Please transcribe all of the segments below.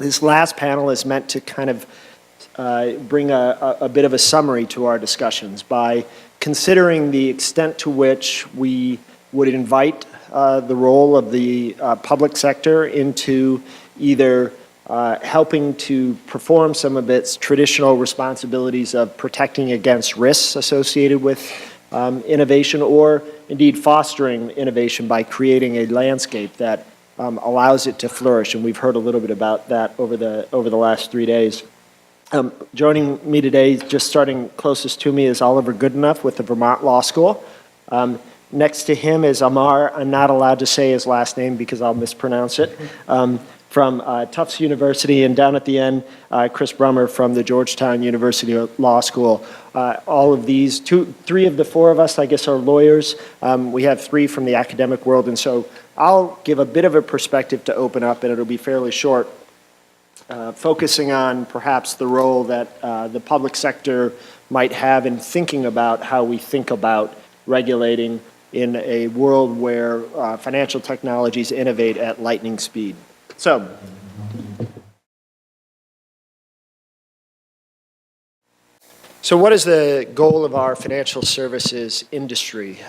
This last panel is meant to kind of bring a bit of a summary to our discussions by considering the extent to which we would invite the role of the public sector into either helping to perform some of its traditional responsibilities of protecting against risks associated with innovation, or indeed fostering innovation by creating a landscape that allows it to flourish. And we've heard a little bit about that over the last 3 days. Joining me today, just starting closest to me, is Oliver Goodenough with the Vermont Law School. Next to him is Amar. I'm not allowed to say his last name because I'll mispronounce it. From Tufts University, and down at the end, Chris Brummer from the Georgetown University Law School. All of these, three of the four of us, I guess, are lawyers. We have three from the academic world, and so I'll give a bit of a perspective to open up, and it'll be fairly short, focusing on perhaps the role that the public sector might have in thinking about how we think about regulating in a world where financial technologies innovate at lightning speed. So what is the goal of our financial services industry?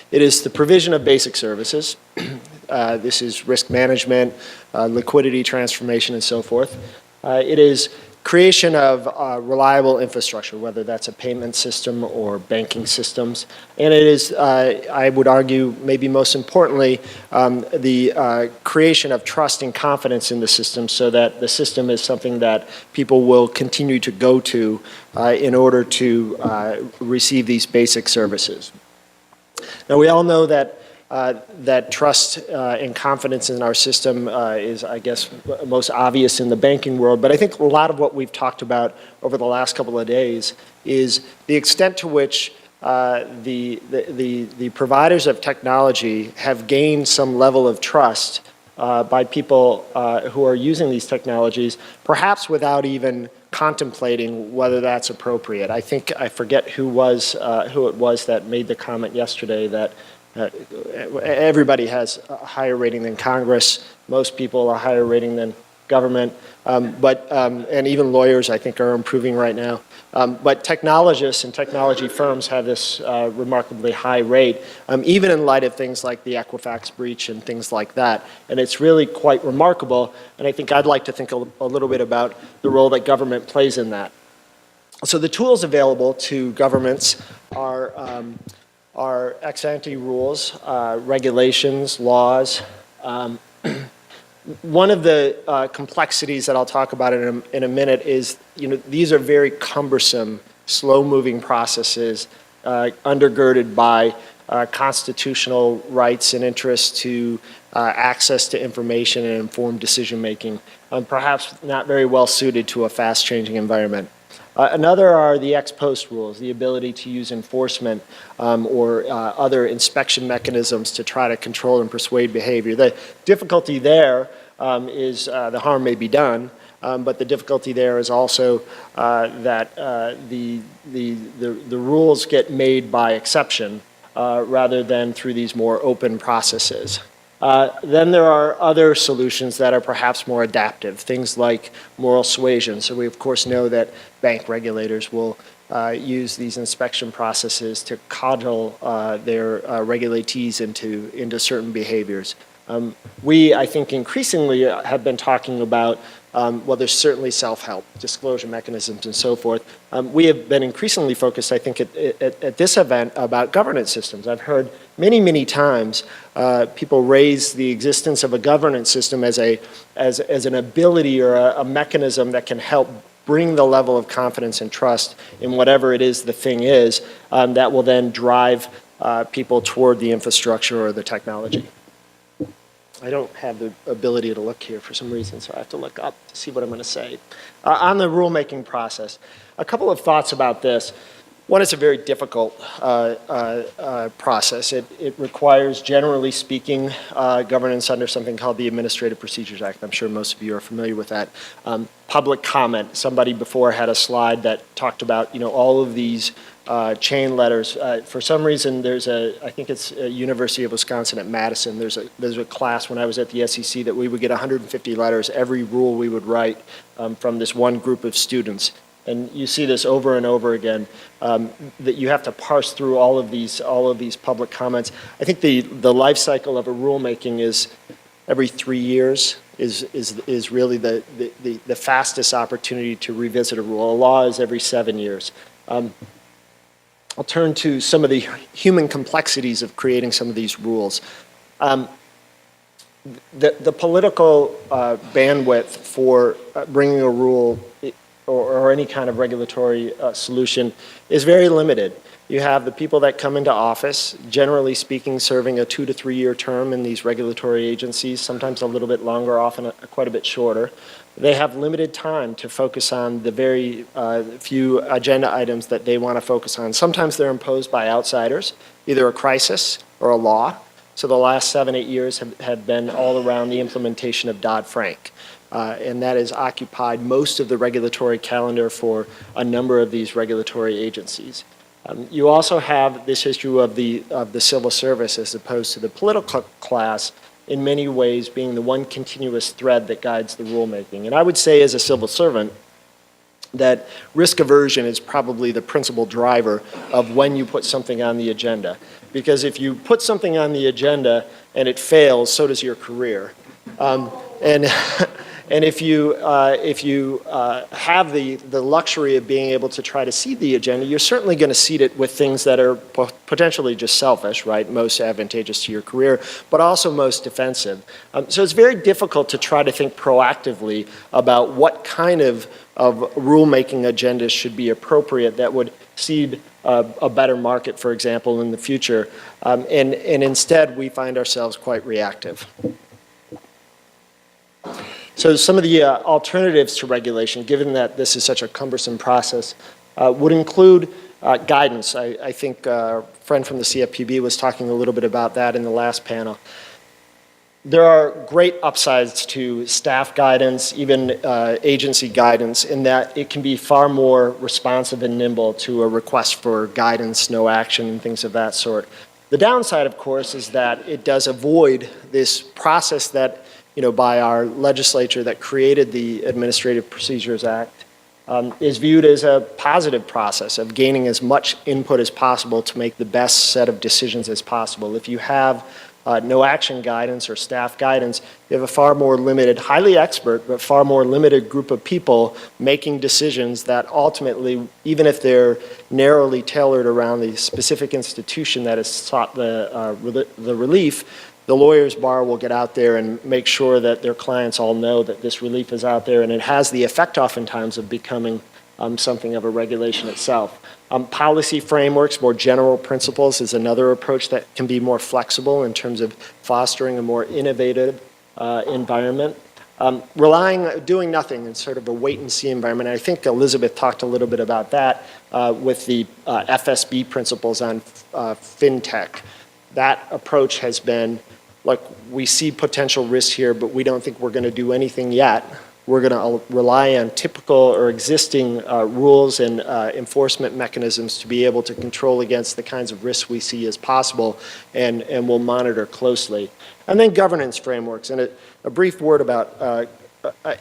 It is the provision of basic services. This is risk management, liquidity transformation, and so forth. It is creation of reliable infrastructure, whether that's a payment system or banking systems. And it is, I would argue, maybe most importantly, the creation of trust and confidence in the system, so that the system is something that people will continue to go to in order to receive these basic services. Now, we all know that that trust and confidence in our system is, I guess, most obvious in the banking world. But I think a lot of what we've talked about over the last couple of days is the extent to which the providers of technology have gained some level of trust by people who are using these technologies, perhaps without even contemplating whether that's appropriate. I think, I forget who it was that made the comment yesterday that everybody has a higher rating than Congress. Most people are higher rating than government, and even lawyers, I think, are improving right now. But technologists and technology firms have this remarkably high rate, even in light of things like the Equifax breach and things like that. And it's really quite remarkable, and I think I'd like to think a little bit about the role that government plays in that. So the tools available to governments are ex-ante rules, regulations, laws. One of the complexities that I'll talk about in a minute is, these are very cumbersome, slow-moving processes undergirded by constitutional rights and interests to access to information and informed decision-making, perhaps not very well suited to a fast-changing environment. Another are the ex post rules, the ability to use enforcement or other inspection mechanisms to try to control and persuade behavior. The difficulty there is the harm may be done, but the difficulty there is also that the rules get made by exception rather than through these more open processes. Then there are other solutions that are perhaps more adaptive, things like moral suasion. So we, of course, know that bank regulators will use these inspection processes to coddle their regulatees into certain behaviors. We, I think, increasingly have been talking about, well, there's certainly self-help, disclosure mechanisms, and so forth. We have been increasingly focused, I think, at this event about governance systems. I've heard many, many times people raise the existence of a governance system as an ability or a mechanism that can help bring the level of confidence and trust in whatever it is the thing is that will then drive people toward the infrastructure or the technology. I don't have the ability to look here for some reason, so I have to look up to see what I'm going to say. On the rulemaking process, a couple of thoughts about this. One, it's a very difficult process. It requires, generally speaking, governance under something called the Administrative Procedures Act. I'm sure most of you are familiar with that. public comment. Somebody before had a slide that talked about, all of these chain letters. For some reason, I think it's University of Wisconsin at Madison, there's a class when I was at the SEC that we would get 150 letters, every rule we would write from this one group of students. And you see this over and over again, that you have to parse through all of these public comments. I think the life cycle of a rulemaking is every 3 years is really the fastest opportunity to revisit a rule. A law is every 7 years. I'll turn to some of the human complexities of creating some of these rules. The political bandwidth for bringing a rule or any kind of regulatory solution is very limited. You have the people that come into office, generally speaking, serving a 2 to 3 year term in these regulatory agencies, sometimes a little bit longer, often quite a bit shorter. They have limited time to focus on the very few agenda items that they want to focus on. Sometimes they're imposed by outsiders, either a crisis or a law. So the last 7, 8 years have been all around the implementation of Dodd-Frank. And that has occupied most of the regulatory calendar for a number of these regulatory agencies. You also have this issue of the civil service as opposed to the political class, in many ways being the one continuous thread that guides the rulemaking. And I would say as a civil servant that risk aversion is probably the principal driver of when you put something on the agenda. Because if you put something on the agenda and it fails, so does your career. And if you have the luxury of being able to try to seed the agenda, you're certainly going to seed it with things that are potentially just selfish, right? Most advantageous to your career, but also most defensive. So it's very difficult to try to think proactively about what kind of rulemaking agendas should be appropriate that would seed a better market, for example, in the future. And instead, we find ourselves quite reactive. So some of the alternatives to regulation, given that this is such a cumbersome process, would include guidance. I think a friend from the CFPB was talking a little bit about that in the last panel. There are great upsides to staff guidance, even agency guidance, in that it can be far more responsive and nimble to a request for guidance, no action, and things of that sort. The downside, of course, is that it does avoid this process that by our legislature that created the Administrative Procedures Act, is viewed as a positive process of gaining as much input as possible to make the best set of decisions as possible. If you have no action guidance or staff guidance, you have a far more limited, highly expert, but far more limited group of people making decisions that ultimately, even if they're narrowly tailored around the specific institution that has sought the relief, the lawyer's bar will get out there and make sure that their clients all know that this relief is out there, and it has the effect oftentimes of becoming something of a regulation itself. Policy frameworks, more general principles, is another approach that can be more flexible in terms of fostering a more innovative environment. Doing nothing in sort of a wait-and-see environment. And I think Elizabeth talked a little bit about that with the FSB principles on fintech. That approach has been, look, we see potential risks here, but we don't think we're going to do anything yet. We're going to rely on typical or existing rules and enforcement mechanisms to be able to control against the kinds of risks we see as possible, and we'll monitor closely. And then governance frameworks. And a brief word about,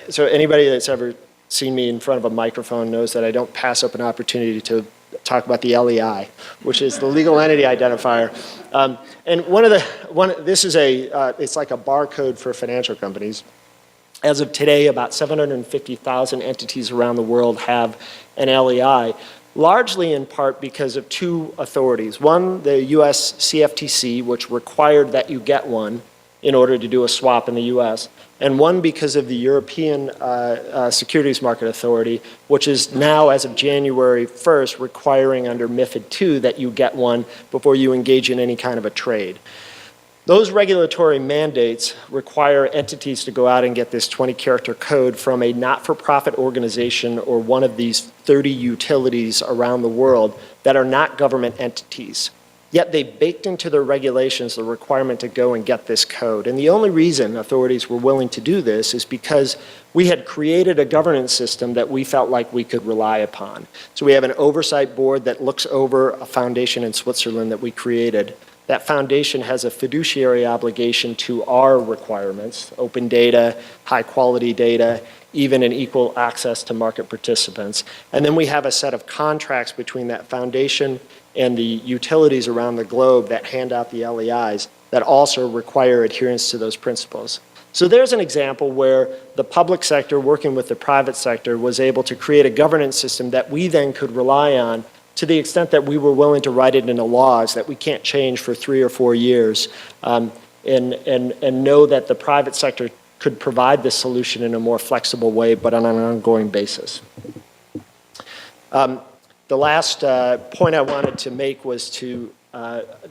so anybody that's ever seen me in front of a microphone knows that I don't pass up an opportunity to talk about the LEI, which is the legal entity identifier. And it's like a barcode for financial companies. As of today, about 750,000 entities around the world have an LEI, largely in part because of two authorities. One, the US CFTC, which required that you get one in order to do a swap in the US, and one because of the European Securities Market Authority, which is now, as of January 1st, requiring under MiFID II that you get one before you engage in any kind of a trade. Those regulatory mandates require entities to go out and get this 20-character code from a not-for-profit organization or one of these 30 utilities around the world that are not government entities. Yet they baked into their regulations the requirement to go and get this code. And the only reason authorities were willing to do this is because we had created a governance system that we felt like we could rely upon. So we have an oversight board that looks over a foundation in Switzerland that we created. That foundation has a fiduciary obligation to our requirements, open data, high quality data, even an equal access to market participants. And then we have a set of contracts between that foundation and the utilities around the globe that hand out the LEIs that also require adherence to those principles. So there's an example where the public sector working with the private sector was able to create a governance system that we then could rely on to the extent that we were willing to write it into laws that we can't change for 3 or 4 years, and know that the private sector could provide this solution in a more flexible way, but on an ongoing basis. The last point I wanted to make was to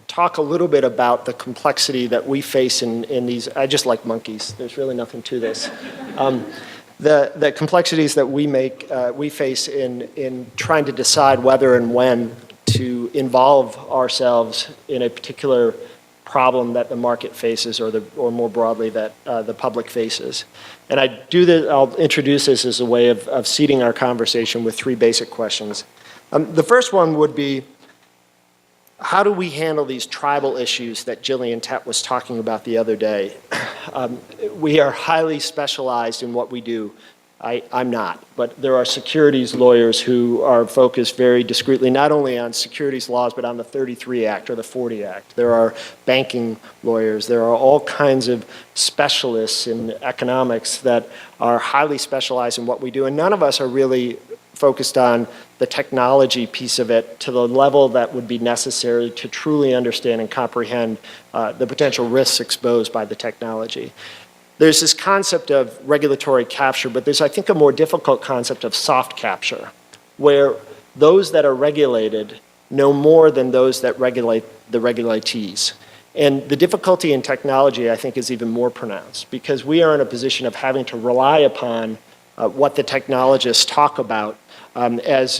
talk a little bit about the complexity that we face in these. I just like monkeys. There's really nothing to this. The complexities that we face in trying to decide whether and when to involve ourselves in a particular problem that the market faces, or more broadly that the public faces. And I'll introduce this as a way of seeding our conversation with 3 basic questions. The first one would be, how do we handle these tribal issues that Gillian Tett was talking about the other day? We are highly specialized in what we do. I'm not, but there are securities lawyers who are focused very discreetly not only on securities laws, but on the 33 Act or the 40 Act. There are banking lawyers. There are all kinds of specialists in economics that are highly specialized in what we do, and none of us are really focused on the technology piece of it to the level that would be necessary to truly understand and comprehend the potential risks exposed by the technology. There's this concept of regulatory capture, but there's, I think, a more difficult concept of soft capture, where those that are regulated know more than those that regulate the regulatees. And the difficulty in technology, I think, is even more pronounced, because we are in a position of having to rely upon what the technologists talk about as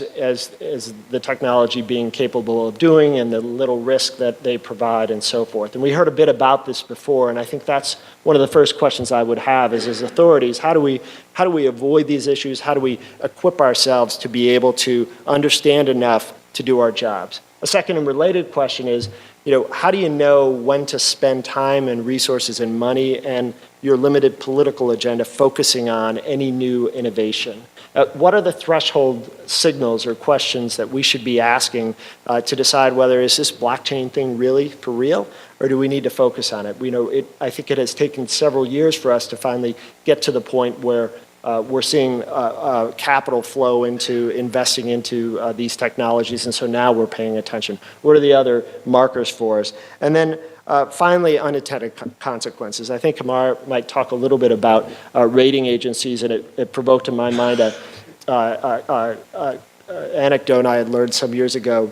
the technology being capable of doing, and the little risk that they provide, and so forth. And we heard a bit about this before, and I think that's one of the first questions I would have is, as authorities, how do we avoid these issues? How do we equip ourselves to be able to understand enough to do our jobs? A second and related question is, how do you know when to spend time and resources and money and your limited political agenda focusing on any new innovation? What are the threshold signals or questions that we should be asking to decide whether is this blockchain thing really for real, or do we need to focus on it? I think it has taken several years for us to finally get to the point where we're seeing capital flow into investing into these technologies, and so now we're paying attention. What are the other markers for us? And then finally, unintended consequences. I think Amar might talk a little bit about rating agencies, and it provoked in my mind an anecdote I had learned some years ago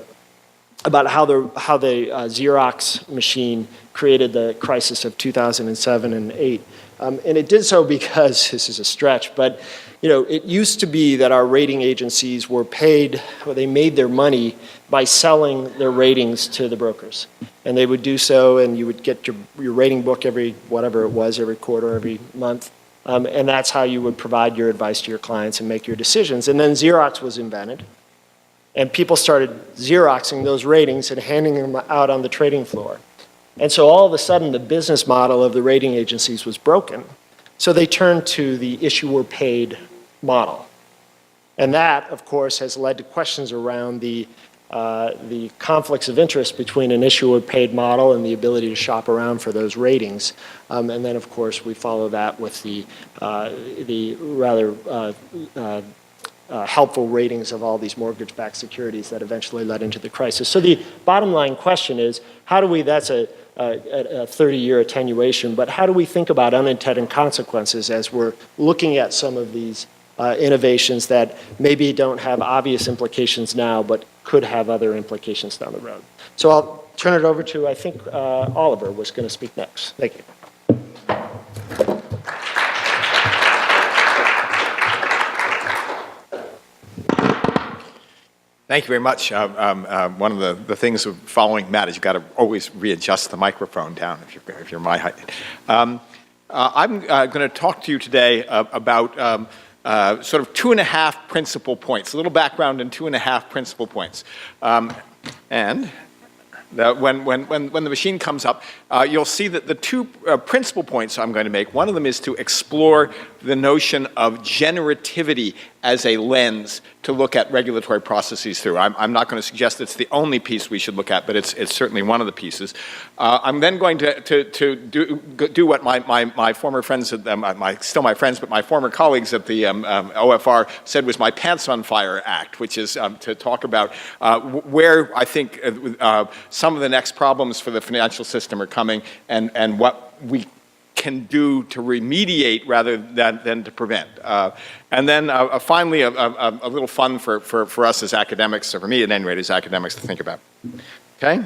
about how the Xerox machine created the crisis of 2007 and 8. And it did so because, this is a stretch, but it used to be that our rating agencies were paid, or they made their money by selling their ratings to the brokers. And they would do so, and you would get your rating book every quarter, every month. And that's how you would provide your advice to your clients and make your decisions. And then Xerox was invented, and people started Xeroxing those ratings and handing them out on the trading floor. And so all of a sudden, the business model of the rating agencies was broken. So they turned to the issuer-paid model. And that, of course, has led to questions around the conflicts of interest between an issuer-paid model and the ability to shop around for those ratings. And then, of course, we follow that with the rather helpful ratings of all these mortgage-backed securities that eventually led into the crisis. So the bottom line question is, how do we, that's a 30-year attenuation, but how do we think about unintended consequences as we're looking at some of these innovations that maybe don't have obvious implications now, but could have other implications down the road? So I'll turn it over to, I think, Oliver was going to speak next. Thank you. Thank you very much. One of the things of following Matt is you've got to always readjust the microphone down if you're my height. I'm going to talk to you today about sort of 2.5 principal points, a little background and 2.5 principal points. When the machine comes up, you'll see that the 2 principal points I'm going to make, one of them is to explore the notion of generativity as a lens to look at regulatory processes through. I'm not going to suggest it's the only piece we should look at, but it's certainly one of the pieces. I'm then going to do what my former friends, still my friends, but my former colleagues at the OFR said was my pants on fire act, which is to talk about where I think some of the next problems for the financial system are coming and what we can do to remediate rather than to prevent. And then finally, a little fun for us as academics, or for me at any rate as academics to think about. Okay?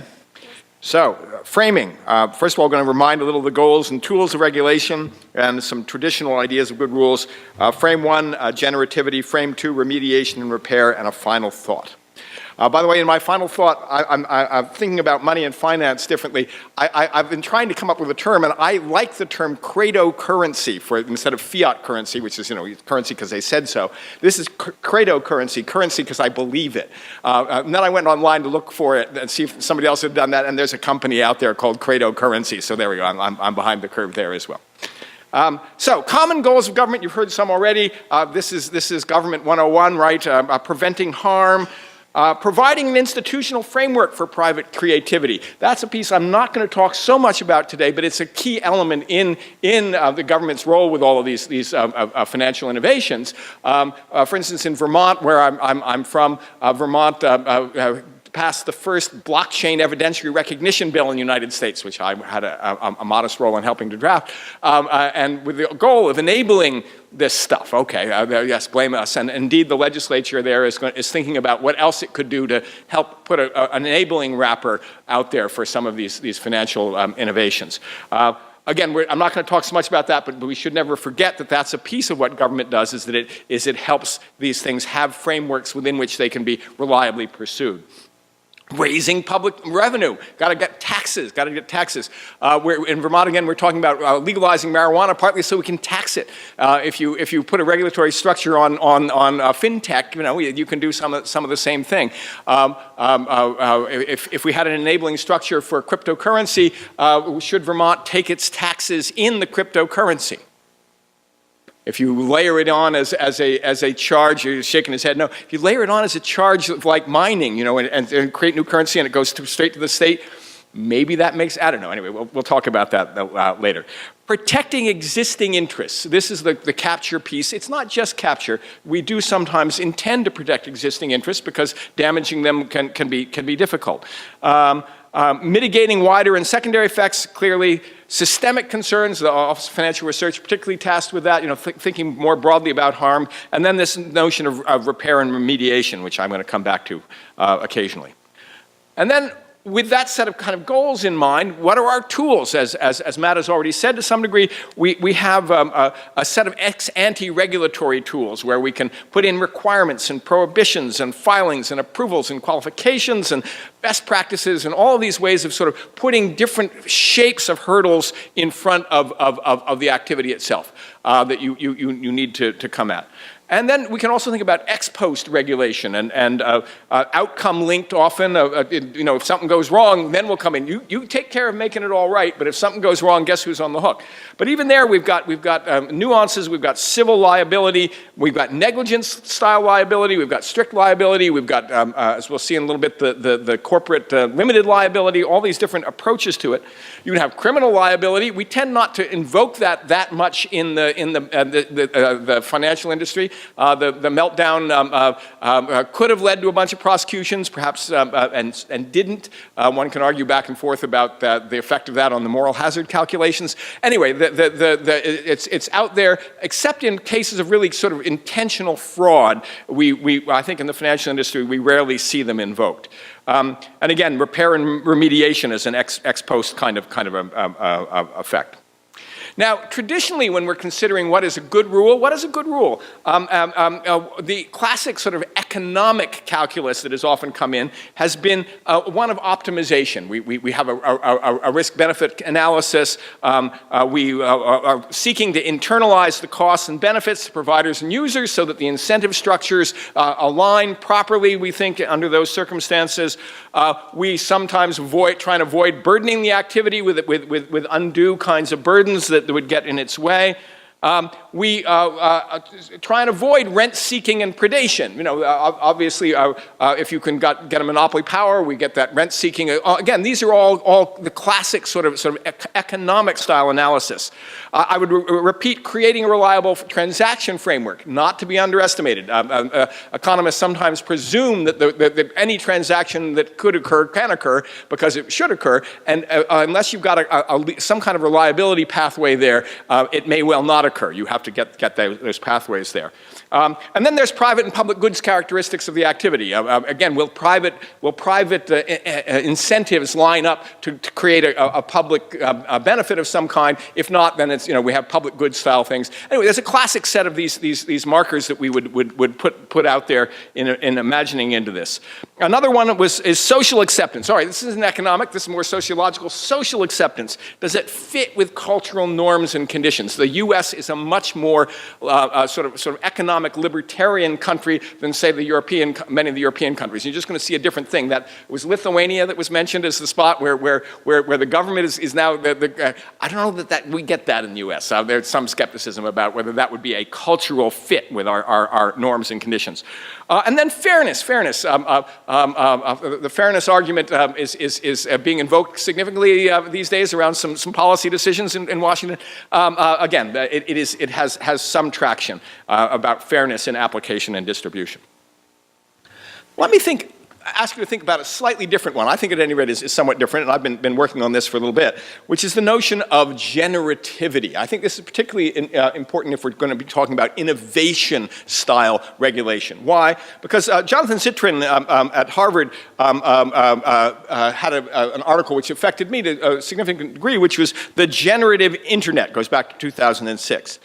So, framing. First of all, I'm going to remind a little of the goals and tools of regulation and some traditional ideas of good rules. Frame 1, generativity. Frame 2, remediation and repair, and a final thought. By the way, in my final thought, I'm thinking about money and finance differently. I've been trying to come up with a term, and I like the term credo currency instead of fiat currency, which is, currency because they said so. This is credo currency because I believe it. And then I went online to look for it and see if somebody else had done that, and there's a company out there called Credo Currency, so there we go. I'm behind the curve there as well. So, common goals of government, you've heard some already. This is Government 101, right? Preventing harm. Providing an institutional framework for private creativity. That's a piece I'm not going to talk so much about today, but it's a key element in the government's role with all of these financial innovations. For instance, in Vermont, where I'm from, Vermont passed the first blockchain evidentiary recognition bill in the United States, which I had a modest role in helping to draft, and with the goal of enabling this stuff. Okay, yes, blame us. And indeed, the legislature there is thinking about what else it could do to help put an enabling wrapper out there for some of these financial innovations. Again, I'm not going to talk so much about that, but we should never forget that that's a piece of what government does, is that it helps these things have frameworks within which they can be reliably pursued. Raising public revenue, got to get taxes. In Vermont, again, we're talking about legalizing marijuana, partly so we can tax it. If you put a regulatory structure on fintech, you can do some of the same thing. If we had an enabling structure for cryptocurrency, should Vermont take its taxes in the cryptocurrency? If you layer it on as a charge, you're shaking his head. No, if you layer it on as a charge like mining, and create new currency and it goes straight to the state, maybe that makes, I don't know. Anyway, we'll talk about that later. Protecting existing interests. This is the capture piece. It's not just capture. We do sometimes intend to protect existing interests because damaging them can be difficult. Mitigating wider and secondary effects, clearly. Systemic concerns, the Office of Financial Research particularly tasked with that, thinking more broadly about harm. And then this notion of repair and remediation, which I'm going to come back to occasionally. And then with that set of kind of goals in mind, what are our tools? As Matt has already said to some degree, we have a set of ex-ante regulatory tools where we can put in requirements and prohibitions and filings and approvals and qualifications and best practices and all of these ways of sort of putting different shapes of hurdles in front of the activity itself that you need to come at. And then we can also think about ex post regulation and outcome linked often. If something goes wrong, then we'll come in. You take care of making it all right, but if something goes wrong, guess who's on the hook? But even there, we've got nuances. We've got civil liability. We've got negligence style liability. We've got strict liability. We've got, as we'll see in a little bit, the corporate limited liability. All these different approaches to it. You can have criminal liability. We tend not to invoke that much in the financial industry. The meltdown could have led to a bunch of prosecutions, perhaps, and didn't. One can argue back and forth about the effect of that on the moral hazard calculations. Anyway, it's out there, except in cases of really sort of intentional fraud. I think in the financial industry, we rarely see them invoked. And again, repair and remediation is an ex post kind of effect. Now, traditionally, when we're considering what is a good rule, what is a good rule? The classic sort of economic calculus that has often come in has been one of optimization. We have a risk-benefit analysis. We are seeking to internalize the costs and benefits to providers and users so that the incentive structures align properly, we think, under those circumstances. We sometimes try and avoid burdening the activity with undue kinds of burdens that would get in its way. We try and avoid rent-seeking and predation. Obviously, if you can get a monopoly power, we get that rent-seeking. Again, these are all the classic sort of economic style analysis. I would repeat, creating a reliable transaction framework, not to be underestimated. Economists sometimes presume that any transaction that could occur can occur because it should occur, and unless you've got some kind of reliability pathway there, it may well not occur. You have to get those pathways there. And then there's private and public goods characteristics of the activity. Again, will private incentives line up to create a public benefit of some kind? If not, then it's, we have public goods style things. Anyway, there's a classic set of these markers that we would put out there in imagining into this. Another one is social acceptance. All right, this isn't economic, this is more sociological. Social acceptance. Does it fit with cultural norms and conditions? The U.S. is a much more sort of economic libertarian country than, say, many of the European countries. You're just going to see a different thing. That was Lithuania that was mentioned as the spot where the government is now. I don't know that we get that in the U.S. There's some skepticism about whether that would be a cultural fit with our norms and conditions. And then fairness. The fairness argument is being invoked significantly these days around some policy decisions in Washington. Again, it has some traction about fairness in application and distribution. Let me ask you to think about a slightly different one. I think at any rate is somewhat different, and I've been working on this for a little bit, which is the notion of generativity. I think this is particularly important if we're going to be talking about innovation-style regulation. Why? Because Jonathan Zittrain at Harvard had an article which affected me to a significant degree, which was the generative internet. Goes back to 2006.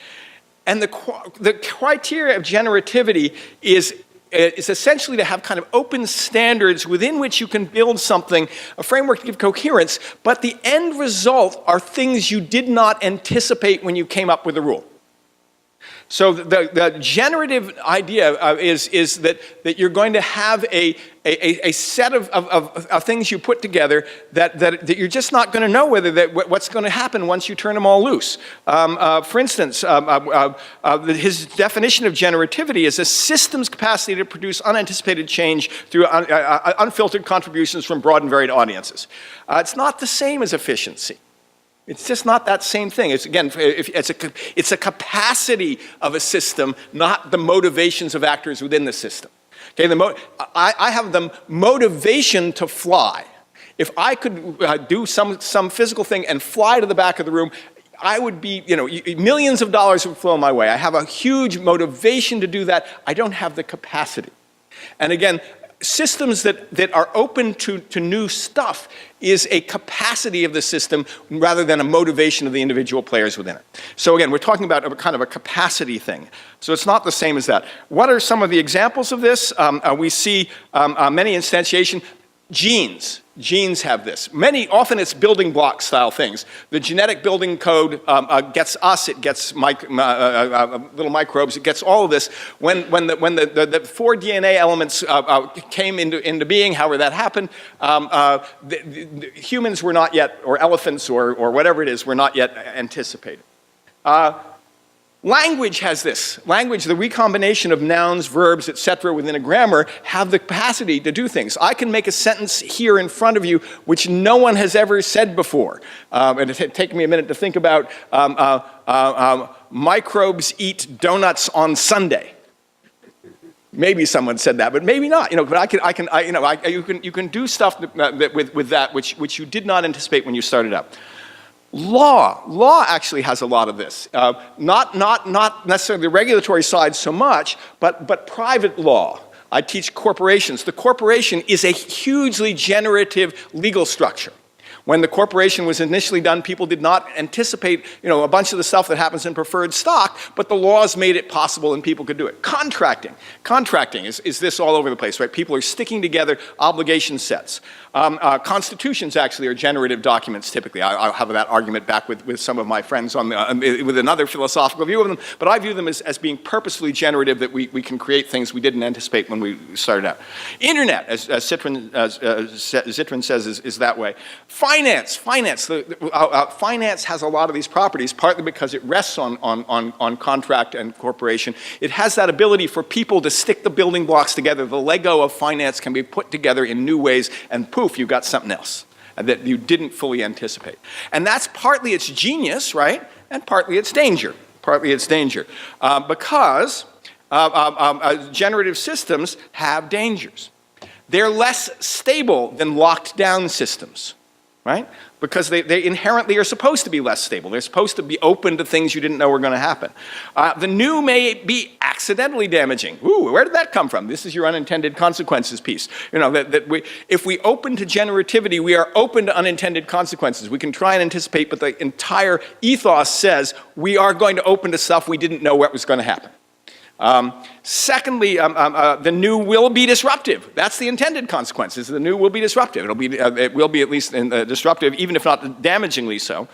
And the criteria of generativity is essentially to have kind of open standards within which you can build something, a framework to give coherence, but the end result are things you did not anticipate when you came up with the rule. So the generative idea is that you're going to have a set of things you put together that you're just not going to know what's going to happen once you turn them all loose. For instance, his definition of generativity is a system's capacity to produce unanticipated change through unfiltered contributions from broad and varied audiences. It's not the same as efficiency. It's just not that same thing. It's, again, it's a capacity of a system, not the motivations of actors within the system. Okay, I have the motivation to fly. If I could do some physical thing and fly to the back of the room, I would be, millions of dollars would flow my way. I have a huge motivation to do that. I don't have the capacity. And again, systems that are open to new stuff is a capacity of the system rather than a motivation of the individual players within it. So again, we're talking about a kind of a capacity thing. So it's not the same as that. What are some of the examples of this? We see many instantiation. Genes have this. Often it's building block style things. The genetic building code gets us, it gets little microbes, it gets all of this. When the 4 DNA elements came into being, however that happened, the humans were not yet, or elephants or whatever it is, were not yet anticipated. Language has this. Language, the recombination of nouns, verbs, etc. within a grammar have the capacity to do things. I can make a sentence here in front of you which no one has ever said before. And it taken me a minute to think about microbes eat donuts on Sunday. Maybe someone said that, but maybe not. But you can do stuff with that which you did not anticipate when you started up. Law actually has a lot of this. Not necessarily the regulatory side so much, but private law. I teach corporations. The corporation is a hugely generative legal structure. When the corporation was initially done, people did not anticipate, a bunch of the stuff that happens in preferred stock, but the laws made it possible and people could do it. Contracting. Contracting is this all over the place, right? People are sticking together obligation sets. Constitutions actually are generative documents typically. I'll have that argument back with some of my friends with another philosophical view of them, but I view them as being purposefully generative, that we can create things we didn't anticipate when we started out. Internet, as Zittrain says, is that way. Finance has a lot of these properties, partly because it rests on contract and corporation. It has that ability for people to stick the building blocks together. The Lego of finance can be put together in new ways, and poof, you've got something else that you didn't fully anticipate. And that's partly its genius, right? And partly its danger. Because generative systems have dangers. They're less stable than locked down systems, right? Because they inherently are supposed to be less stable. They're supposed to be open to things you didn't know were going to happen. The new may be accidentally damaging. Ooh, where did that come from? This is your unintended consequences piece. If we open to generativity, we are open to unintended consequences. We can try and anticipate, but the entire ethos says we are going to open to stuff we didn't know what was going to happen. Secondly, the new will be disruptive. That's the intended consequences. The new will be disruptive. It will be at least disruptive, even if not damagingly so.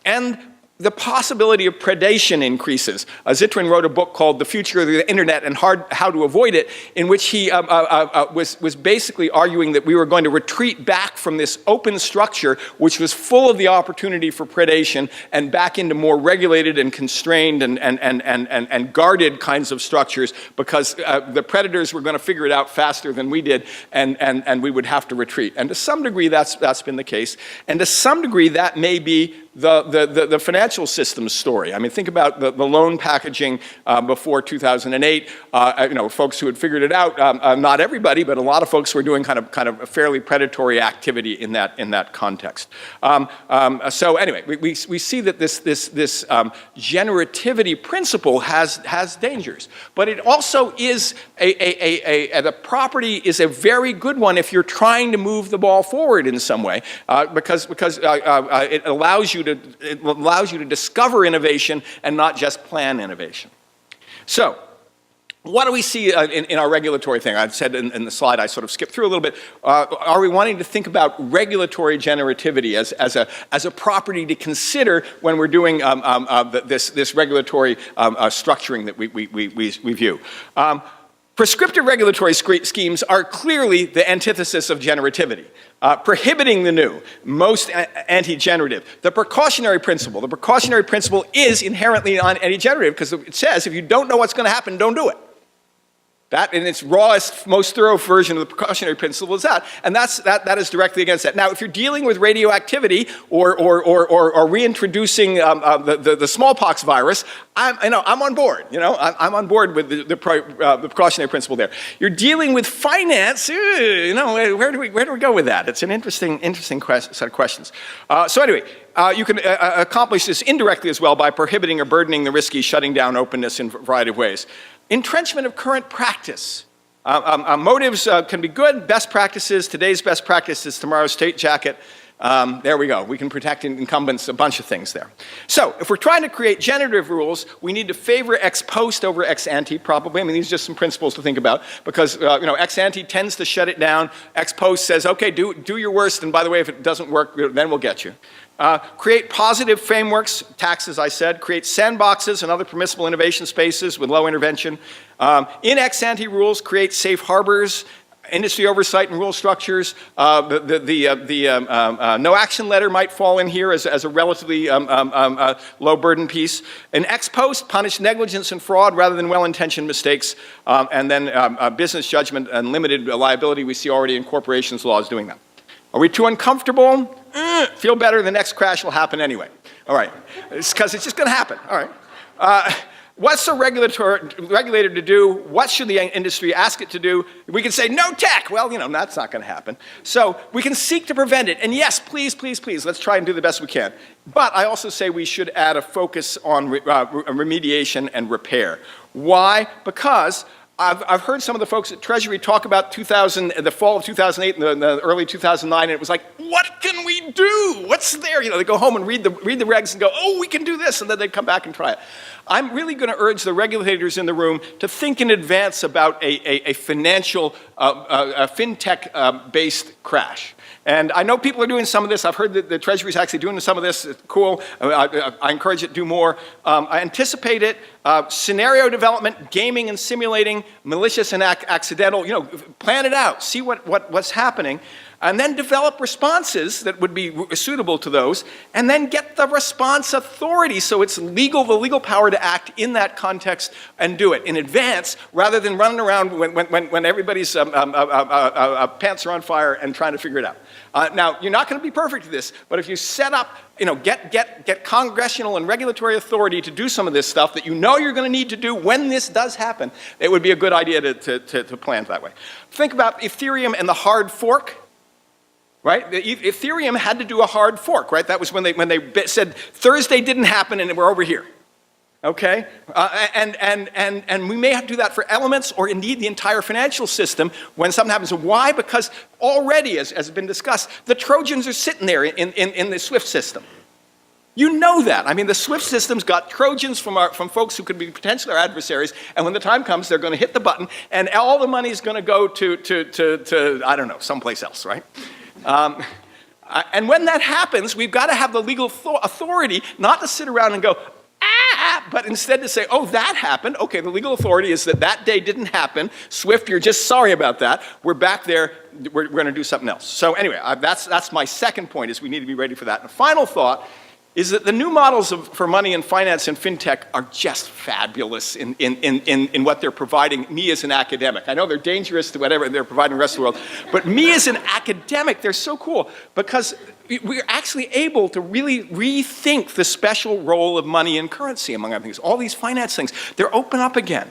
And the possibility of predation increases. Zittrain wrote a book called The Future of the Internet and How to Avoid It, in which he was basically arguing that we were going to retreat back from this open structure, which was full of the opportunity for predation, and back into more regulated and constrained and guarded kinds of structures, because the predators were going to figure it out faster than we did, and we would have to retreat. And to some degree, that's been the case. And to some degree, that may be the financial systems story. I mean, think about the loan packaging before 2008. Folks who had figured it out. Not everybody, but a lot of folks were doing kind of a fairly predatory activity in that context. So anyway, we see that this generativity principle has dangers, but it also is the property is a very good one if you're trying to move the ball forward in some way, because it allows you to discover innovation and not just plan innovation. So, what do we see in our regulatory thing? I've said in the slide, I sort of skipped through a little bit. Are we wanting to think about regulatory generativity as a property to consider when we're doing this regulatory structuring that we view? Prescriptive regulatory schemes are clearly the antithesis of generativity. Prohibiting the new, most anti-generative. The precautionary principle is inherently anti-generative, because it says if you don't know what's going to happen, don't do it. That, in its rawest, most thorough version of the precautionary principle, is that, and that is directly against that. Now, if you're dealing with radioactivity or reintroducing the smallpox virus, I'm on board. I'm on board with the precautionary principle there. You're dealing with finance. Where do we go with that? It's an interesting set of questions. So anyway. You can accomplish this indirectly as well by prohibiting or burdening the risky shutting down openness in a variety of ways. Entrenchment of current practice. Motives can be good. Best practices, today's best practice is tomorrow's straitjacket. There we go. We can protect incumbents, a bunch of things there. So if we're trying to create generative rules, we need to favor ex post over ex ante, probably. I mean, these are just some principles to think about, because ex ante tends to shut it down. Ex post says, okay, do your worst, and by the way, if it doesn't work, then we'll get you. Create positive frameworks, tax, as I said, create sandboxes and other permissible innovation spaces with low intervention. In ex-ante rules, create safe harbors, industry oversight and rule structures. The no action letter might fall in here as a relatively low burden piece. In ex post, punish negligence and fraud rather than well-intentioned mistakes. And then business judgment and limited liability, we see already in corporations laws doing that. Are we too uncomfortable? Feel better, the next crash will happen anyway. All right, it's because it's just going to happen. All right. What's the regulator to do? What should the industry ask it to do? We can say, no tech. Well, that's not going to happen. So we can seek to prevent it. And yes, please, let's try and do the best we can. But I also say we should add a focus on remediation and repair. Why? Because I've heard some of the folks at Treasury talk about the fall of 2008 and the early 2009, and it was like, what can we do? What's there? They go home and read the regs and go, oh, we can do this, and then they come back and try it. I'm really going to urge the regulators in the room to think in advance about a financial, fintech-based crash. And I know people are doing some of this. I've heard that the Treasury is actually doing some of this. It's cool. I encourage it to do more. I anticipate it. Scenario development, gaming and simulating, malicious and accidental. Plan it out. See what's happening. And then develop responses that would be suitable to those, and then get the response authority so it's the legal power to act in that context and do it in advance, rather than running around when everybody's pants are on fire and trying to figure it out. Now, you're not going to be perfect at this, but if you set up, get congressional and regulatory authority to do some of this stuff that you're going to need to do when this does happen, it would be a good idea to plan that way. Think about Ethereum and the hard fork. Right? Ethereum had to do a hard fork, right? That was when they said Thursday didn't happen and we're over here. Okay? And we may have to do that for elements or indeed the entire financial system when something happens. Why? Because already, as has been discussed, the Trojans are sitting there in the SWIFT system. You know that. I mean, the SWIFT system's got Trojans from folks who could be potentially our adversaries, and when the time comes, they're going to hit the button, and all the money is going to go to I don't know, someplace else, right? And when that happens, we've got to have the legal authority not to sit around and go, but instead to say, oh, that happened. Okay, the legal authority is that day didn't happen. SWIFT, you're just sorry about that. We're back there. We're going to do something else. So anyway, that's my second point, is we need to be ready for that. And the final thought is that the new models for money and finance and fintech are just fabulous in what they're providing me as an academic. I know they're dangerous to whatever they're providing the rest of the world, but me as an academic, they're so cool because we're actually able to really rethink the special role of money and currency, among other things. All these finance things, they're open up again.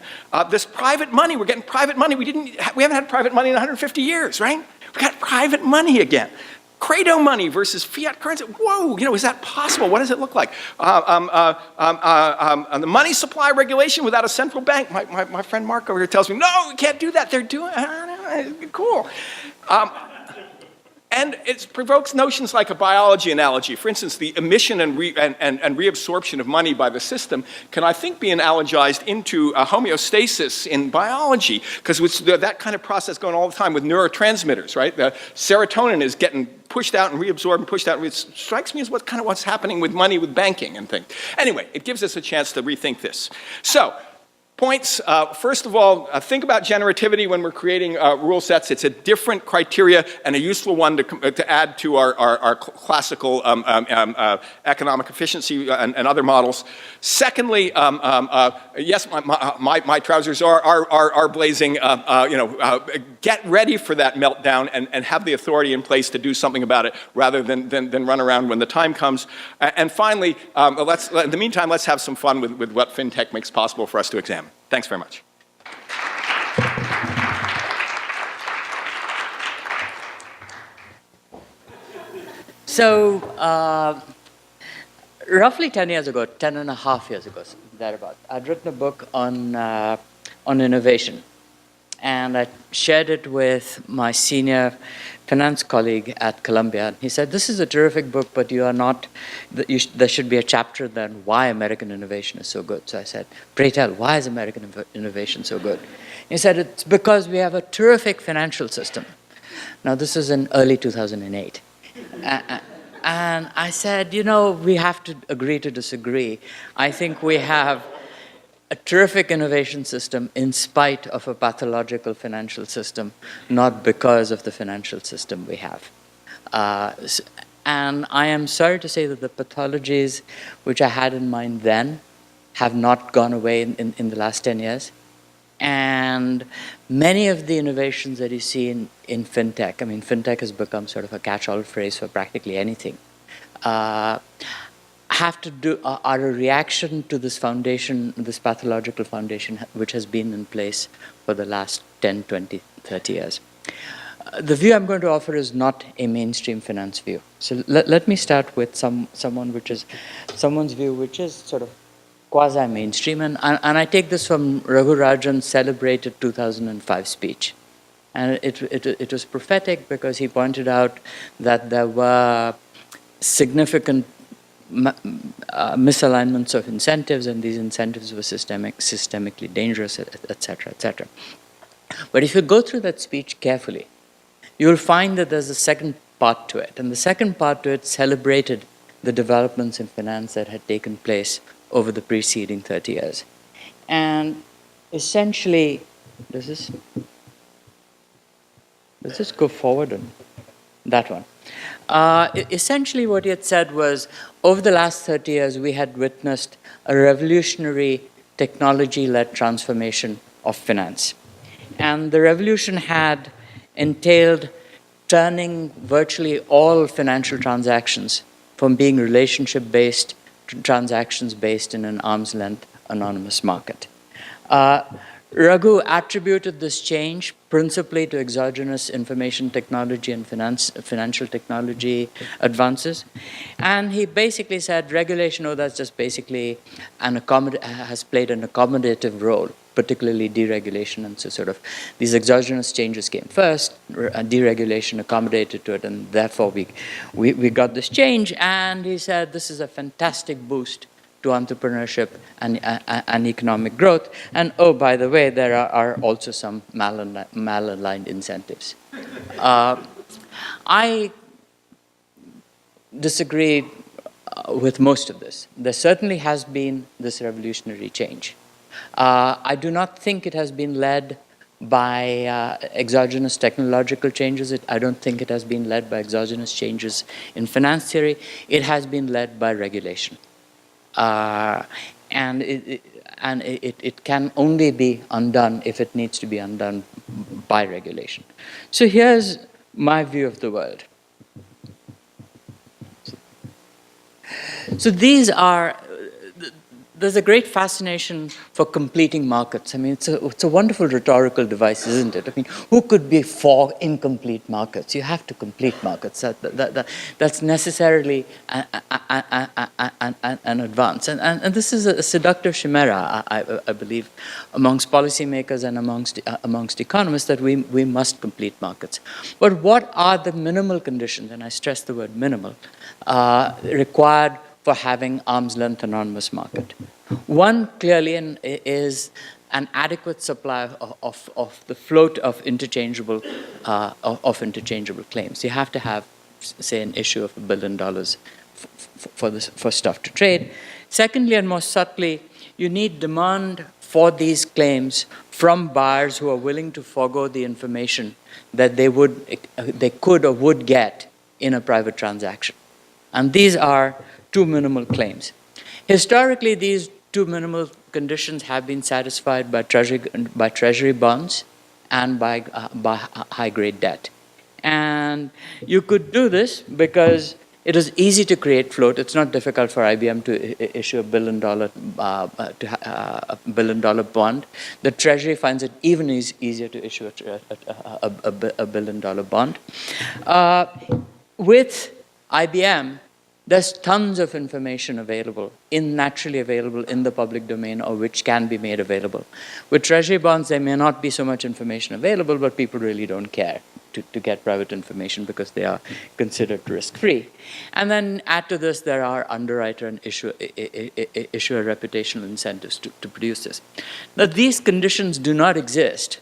This private money, we're getting private money. We haven't had private money in 150 years, right? We got private money again. Credo money versus fiat currency. Whoa, is that possible? What does it look like? The money supply regulation without a central bank. My friend Mark over here tells me, no, we can't do that. They're doing it. Cool. And it provokes notions like a biology analogy. For instance, the emission and reabsorption of money by the system can, I think, be analogized into a homeostasis in biology, because that kind of process going all the time with neurotransmitters, right? The serotonin is getting pushed out and reabsorbed and pushed out. It strikes me as what's happening with money, with banking and things. Anyway, it gives us a chance to rethink this. So, points. First of all, think about generativity when we're creating rule sets. It's a different criteria and a useful one to add to our classical economic efficiency and other models. Secondly, yes, my trousers are blazing. Get ready for that meltdown and have the authority in place to do something about it rather than run around when the time comes. And finally, in the meantime, let's have some fun with what fintech makes possible for us to examine. Thanks very much. So, roughly 10 years ago, 10 and a half years ago, thereabout, I'd written a book on innovation. And I shared it with my senior finance colleague at Columbia. He said, this is a terrific book, but you are not, there should be a chapter then why American innovation is so good. So I said, pray tell, why is American innovation so good? He said, it's because we have a terrific financial system. Now, this is in early 2008. And I said, we have to agree to disagree. I think we have a terrific innovation system in spite of a pathological financial system, not because of the financial system we have. And I am sorry to say that the pathologies which I had in mind then have not gone away in the last 10 years. And many of the innovations that you see in fintech, fintech has become sort of a catch-all phrase for practically anything, have to do, are a reaction to this foundation, this pathological foundation, which has been in place for the last 10, 20, 30 years. The view I'm going to offer is not a mainstream finance view. So let me start with someone's view, which is sort of quasi-mainstream. And I take this from Raghu Rajan's celebrated 2005 speech. And it was prophetic because he pointed out that there were significant misalignments of incentives, and these incentives were systemically dangerous, et cetera, et cetera. But if you go through that speech carefully, you'll find that there's a second part to it. And the second part to it celebrated the developments in finance that had taken place over the preceding 30 years. And essentially, does this go forward on that one? Essentially what he had said was, over the last 30 years, we had witnessed a revolutionary technology-led transformation of finance. And the revolution had entailed turning virtually all financial transactions from being relationship-based to transactions-based in an arm's-length anonymous market. Raghu attributed this change principally to exogenous information technology and financial technology advances. And he basically said regulation, that's just basically has played an accommodative role, particularly deregulation. And so sort of these exogenous changes came first, deregulation accommodated to it, and therefore we got this change. And he said this is a fantastic boost to entrepreneurship and economic growth. And oh, by the way, there are also some malaligned incentives. I disagree with most of this. There certainly has been this revolutionary change. I do not think it has been led by exogenous technological changes. I don't think it has been led by exogenous changes in finance theory. It has been led by regulation. And it can only be undone if it needs to be undone by regulation. So here's my view of the world. So there's a great fascination for completing markets. I mean, it's a wonderful rhetorical device, isn't it? I mean, who could be for incomplete markets? You have to complete markets. That's necessarily an advance. And this is a seductive chimera, I believe, amongst policymakers and amongst economists, that we must complete markets. But what are the minimal conditions, and I stress the word minimal, required for having arm's-length anonymous market? One clearly is an adequate supply of the float of interchangeable claims. You have to have, say, an issue of $1 billion for stuff to trade. Secondly, and more subtly, you need demand for these claims from buyers who are willing to forego the information that they could or would get in a private transaction. And these are two minimal claims. Historically, these two minimal conditions have been satisfied by treasury bonds and by high-grade debt. And you could do this because it is easy to create float. It's not difficult for IBM to issue a $1 billion bond. The Treasury finds it even easier to issue a $1 billion bond. With IBM, there's tons of information naturally available in the public domain, or which can be made available. With treasury bonds, there may not be so much information available, but people really don't care to get private information because they are considered risk-free. And then add to this, there are underwriter and issuer reputational incentives to produce this. Now, these conditions do not exist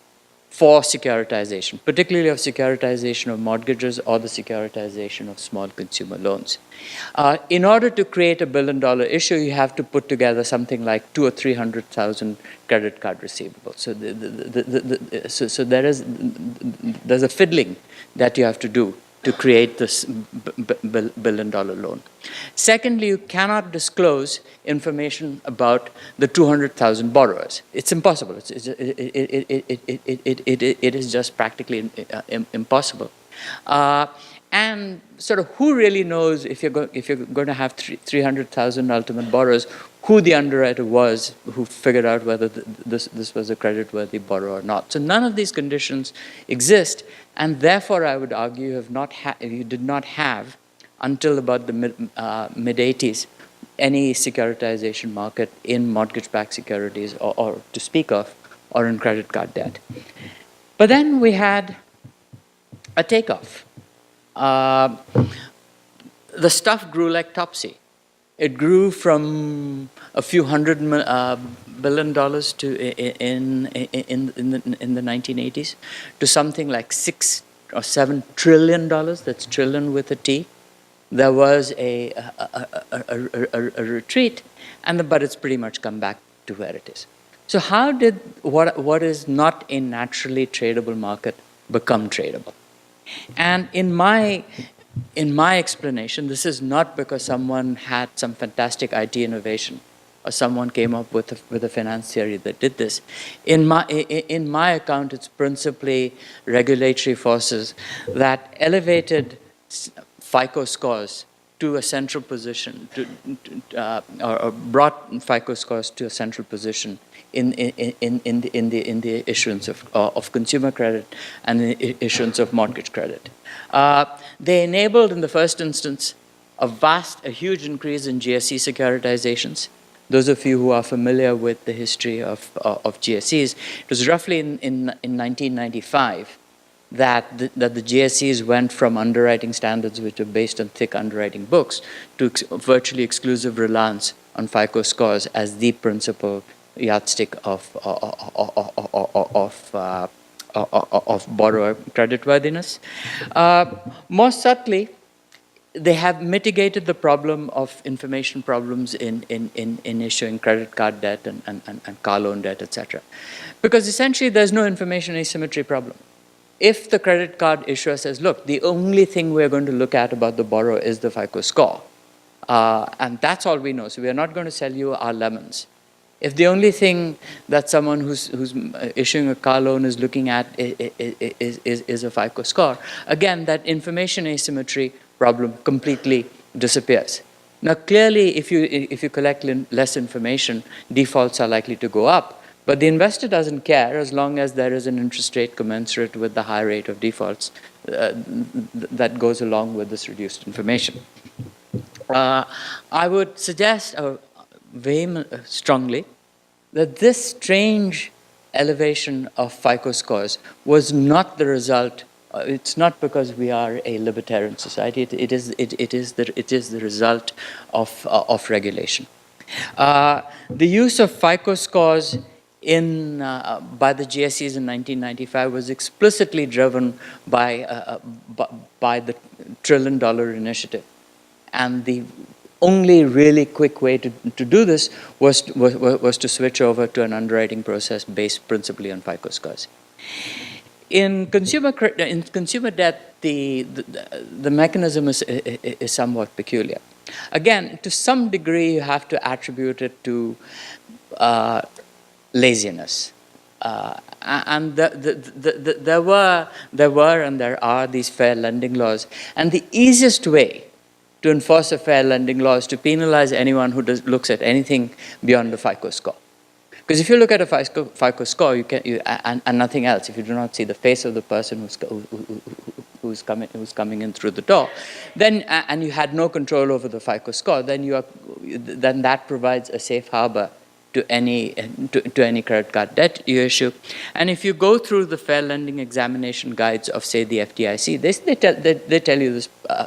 for securitization, particularly of securitization of mortgages or the securitization of small consumer loans. In order to create a $1 billion issue, you have to put together something like 200,000 or 300,000 credit card receivables. So there's a fiddling that you have to do to create this $1 billion loan. Secondly, you cannot disclose information about the 200,000 borrowers. It's impossible. It is just practically impossible. And sort of who really knows, if you're going to have 300,000 ultimate borrowers, who the underwriter was who figured out whether this was a creditworthy borrower or not. So none of these conditions exist, and therefore I would argue you did not have, until about the mid-80s, any securitization market in mortgage-backed securities or to speak of, or in credit card debt. But then we had a takeoff. The stuff grew like Topsy. It grew from a few $100 billion in the 1980s to something like $6 or $7 trillion. That's trillion with a T. There was a retreat, but it's pretty much come back to where it is. So how did what is not a naturally tradable market become tradable? And in my explanation, this is not because someone had some fantastic IT innovation or someone came up with a finance theory that did this. In my account, it's principally regulatory forces that elevated FICO scores to a central position, or brought FICO scores to a central position in the issuance of consumer credit and the issuance of mortgage credit. They enabled, in the first instance, a huge increase in GSE securitizations. Those of you who are familiar with the history of GSEs, it was roughly in 1995 that the GSEs went from underwriting standards which are based on thick underwriting books to virtually exclusive reliance on FICO scores as the principal yardstick of borrower creditworthiness. More subtly, they have mitigated the problem of information problems in issuing credit card debt and car loan debt, etc. Because essentially there's no information asymmetry problem. If the credit card issuer says, look, the only thing we're going to look at about the borrower is the FICO score, and that's all we know, so we are not going to sell you our lemons. If the only thing that someone who's issuing a car loan is looking at is a FICO score, again, that information asymmetry problem completely disappears. Now, clearly, if you collect less information, defaults are likely to go up. But the investor doesn't care as long as there is an interest rate commensurate with the high rate of defaults that goes along with this reduced information. I would suggest strongly that this strange elevation of FICO scores was not the result. It's not because we are a libertarian society. It is the result of regulation. The use of FICO scores by the GSEs in 1995 was explicitly driven by the $1 trillion initiative, and the only really quick way to do this was to switch over to an underwriting process based principally on FICO scores. In consumer debt, the mechanism is somewhat peculiar. Again, to some degree, you have to attribute it to laziness. And there were and there are these fair lending laws. And the easiest way to enforce a fair lending law is to penalize anyone who looks at anything beyond the FICO score. Because if you look at a FICO score and nothing else, if you do not see the face of the person who's coming in through the door, then and you had no control over the FICO score, then that provides a safe harbor to any credit card debt you issue. And if you go through the fair lending examination guides of, say, the FDIC,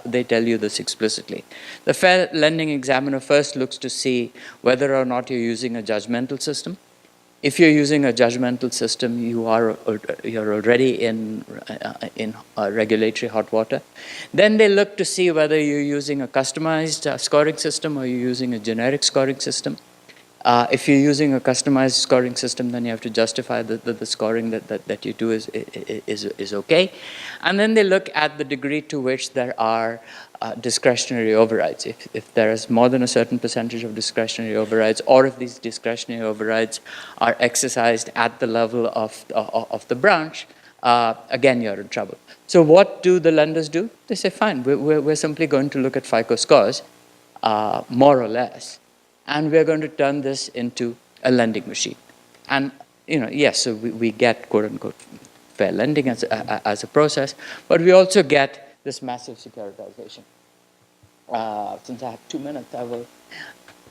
they tell you this explicitly. The fair lending examiner first looks to see whether or not you're using a judgmental system. If you're using a judgmental system, you're already in regulatory hot water. Then they look to see whether you're using a customized scoring system or you're using a generic scoring system. If you're using a customized scoring system, then you have to justify that the scoring that you do is okay. And then they look at the degree to which there are discretionary overrides. If there is more than a certain percentage of discretionary overrides, or if these discretionary overrides are exercised at the level of the branch, again, you're in trouble. So what do the lenders do? They say, fine, we're simply going to look at FICO scores, more or less, and we're going to turn this into a lending machine. And, yes, so we get, quote-unquote, fair lending as a process, but we also get this massive securitization. Since I have 2 minutes, I will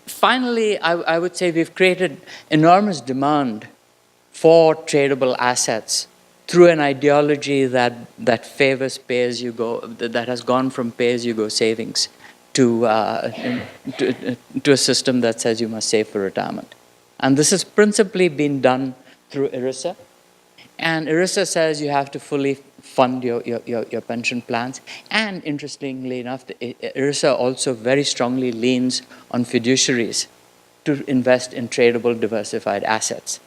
finally, I would say we've created enormous demand for tradable assets through an ideology that favors pay-as-you-go, that has gone from pay-as-you-go savings to a system that says you must save for retirement. And this has principally been done through ERISA. And ERISA says you have to fully fund your pension plans. And interestingly enough, ERISA also very strongly leans on fiduciaries to invest in tradable diversified assets.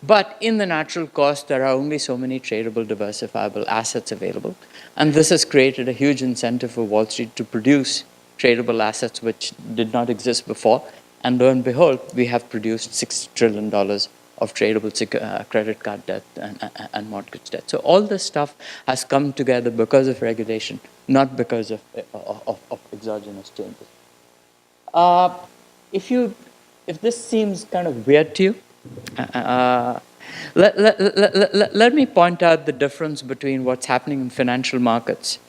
But in the natural course, there are only so many tradable diversifiable assets available. And this has created a huge incentive for Wall Street to produce tradable assets which did not exist before. And lo and behold, we have produced $6 trillion of tradable credit card debt and mortgage debt. So all this stuff has come together because of regulation, not because of exogenous changes. If this seems kind of weird to you, let me point out the difference between what's happening in financial markets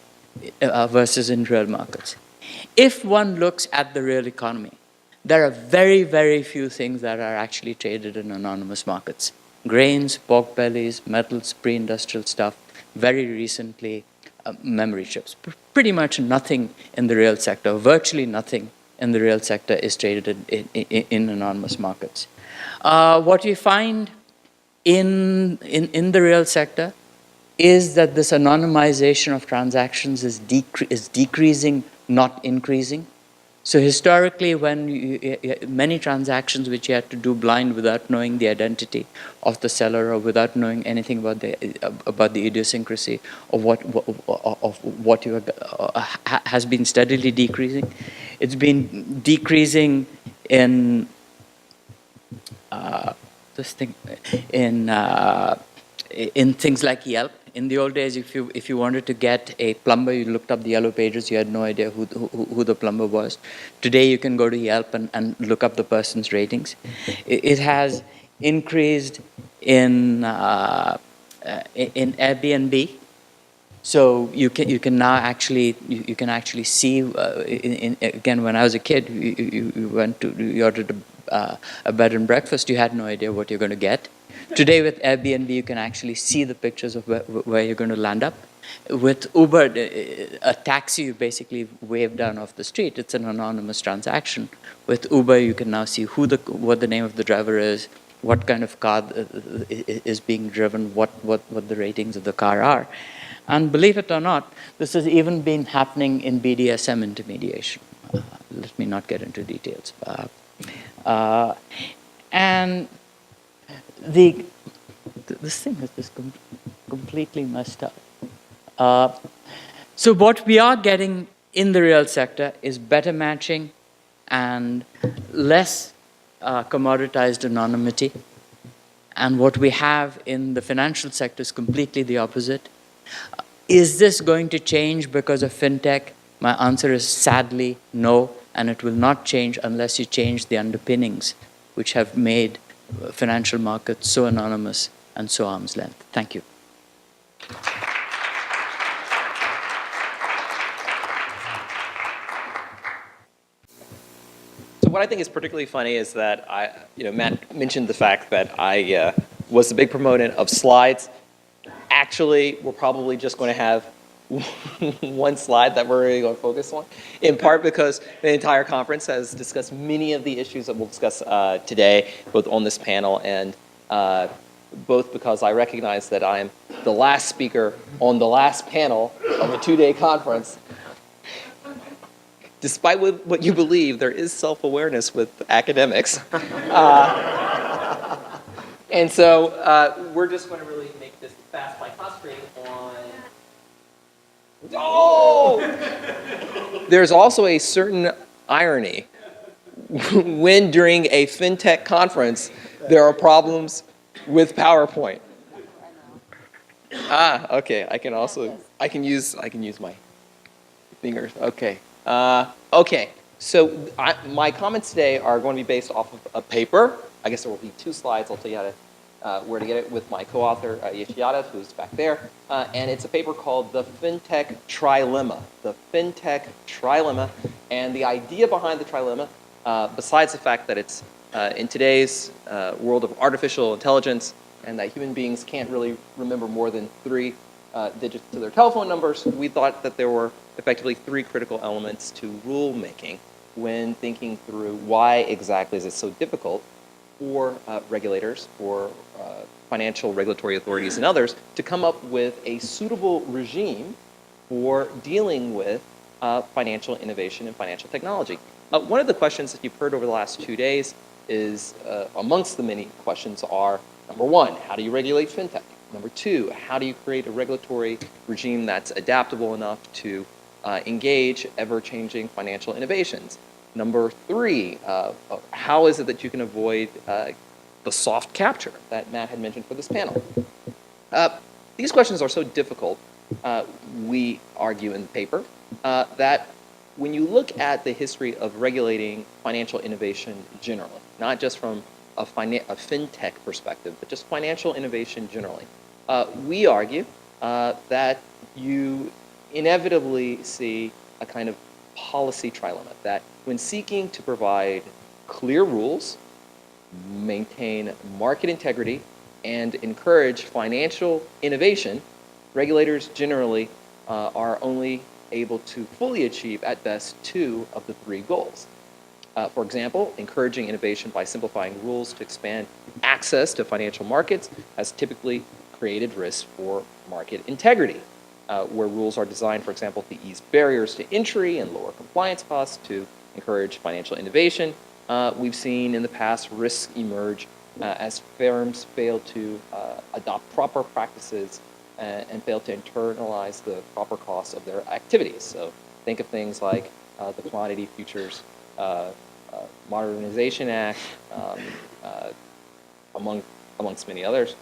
versus in real markets. If one looks at the real economy, there are very, very few things that are actually traded in anonymous markets. Grains, pork bellies, metals, pre-industrial stuff, very recently memory chips. Pretty much nothing in the real sector, virtually nothing in the real sector is traded in anonymous markets. What we find in the real sector is that this anonymization of transactions is decreasing, not increasing. So historically, when many transactions which you had to do blind without knowing the identity of the seller or without knowing anything about the idiosyncrasy of what you has been steadily decreasing. It's been decreasing in in things like Yelp. In the old days, if you wanted to get a plumber, you looked up the yellow pages. You had no idea who the plumber was. Today, you can go to Yelp and look up the person's ratings. It has increased in Airbnb. So you can now actually see. Again, when I was a kid, you ordered a bed and breakfast. You had no idea what you're going to get. Today with Airbnb, you can actually see the pictures of where you're going to land up. With Uber, a taxi you basically wave down off the street. It's an anonymous transaction. With Uber, you can now see what the name of the driver is, what kind of car is being driven, what the ratings of the car are. And believe it or not, this has even been happening in BDSM intermediation. Let me not get into details. And this thing is just completely messed up. So what we are getting in the real sector is better matching and less commoditized anonymity. And what we have in the financial sector is completely the opposite. Is this going to change because of fintech? My answer is sadly no, and it will not change unless you change the underpinnings which have made financial markets so anonymous and so arm's length. Thank you. So what I think is particularly funny is that Matt mentioned the fact that I was a big proponent of slides. Actually, we're probably just going to have one slide that we're really going to focus on, in part because the entire conference has discussed many of the issues that we'll discuss today, both on this panel and both because I recognize that I'm the last speaker on the last panel of a 2-day conference. Despite what you believe, there is self-awareness with academics. And so we're just going to really make this fast by concentrating on... Oh! There's also a certain irony when during a fintech conference there are problems with PowerPoint. Okay. I can use my fingers. Okay. Okay. So my comments today are going to be based off of a paper. I guess there will be 2 slides. I'll tell you how to where to get it with my co-author, Yashiata, who's back there. And it's a paper called The FinTech Trilemma. The FinTech Trilemma. And the idea behind the trilemma besides the fact that it's in today's world of artificial intelligence and that human beings can't really remember more than 3 digits to their telephone numbers, we thought that there were effectively 3 critical elements to rulemaking when thinking through why exactly is it so difficult for regulators, for financial regulatory authorities and others to come up with a suitable regime for dealing with financial innovation and financial technology. One of the questions that you've heard over the last 2 days is, amongst the many questions are, number 1, how do you regulate fintech? Number 2, how do you create a regulatory regime that's adaptable enough to engage ever-changing financial innovations? Number 3, how is it that you can avoid the soft capture that Matt had mentioned for this panel? These questions are so difficult, we argue in the paper, that when you look at the history of regulating financial innovation generally, not just from a fintech perspective, but just financial innovation generally, we argue that you inevitably see a kind of policy trilemma, that when seeking to provide clear rules, maintain market integrity, and encourage financial innovation, regulators generally are only able to fully achieve, at best, 2 of the 3 goals. For example, encouraging innovation by simplifying rules to expand access to financial markets has typically created risks for market integrity, where rules are designed, for example, to ease barriers to entry and lower compliance costs to encourage financial innovation. We've seen in the past risks emerge as firms fail to adopt proper practices and fail to internalize the proper costs of their activities. So think of things like the Commodity Futures Modernization Act, amongst many others.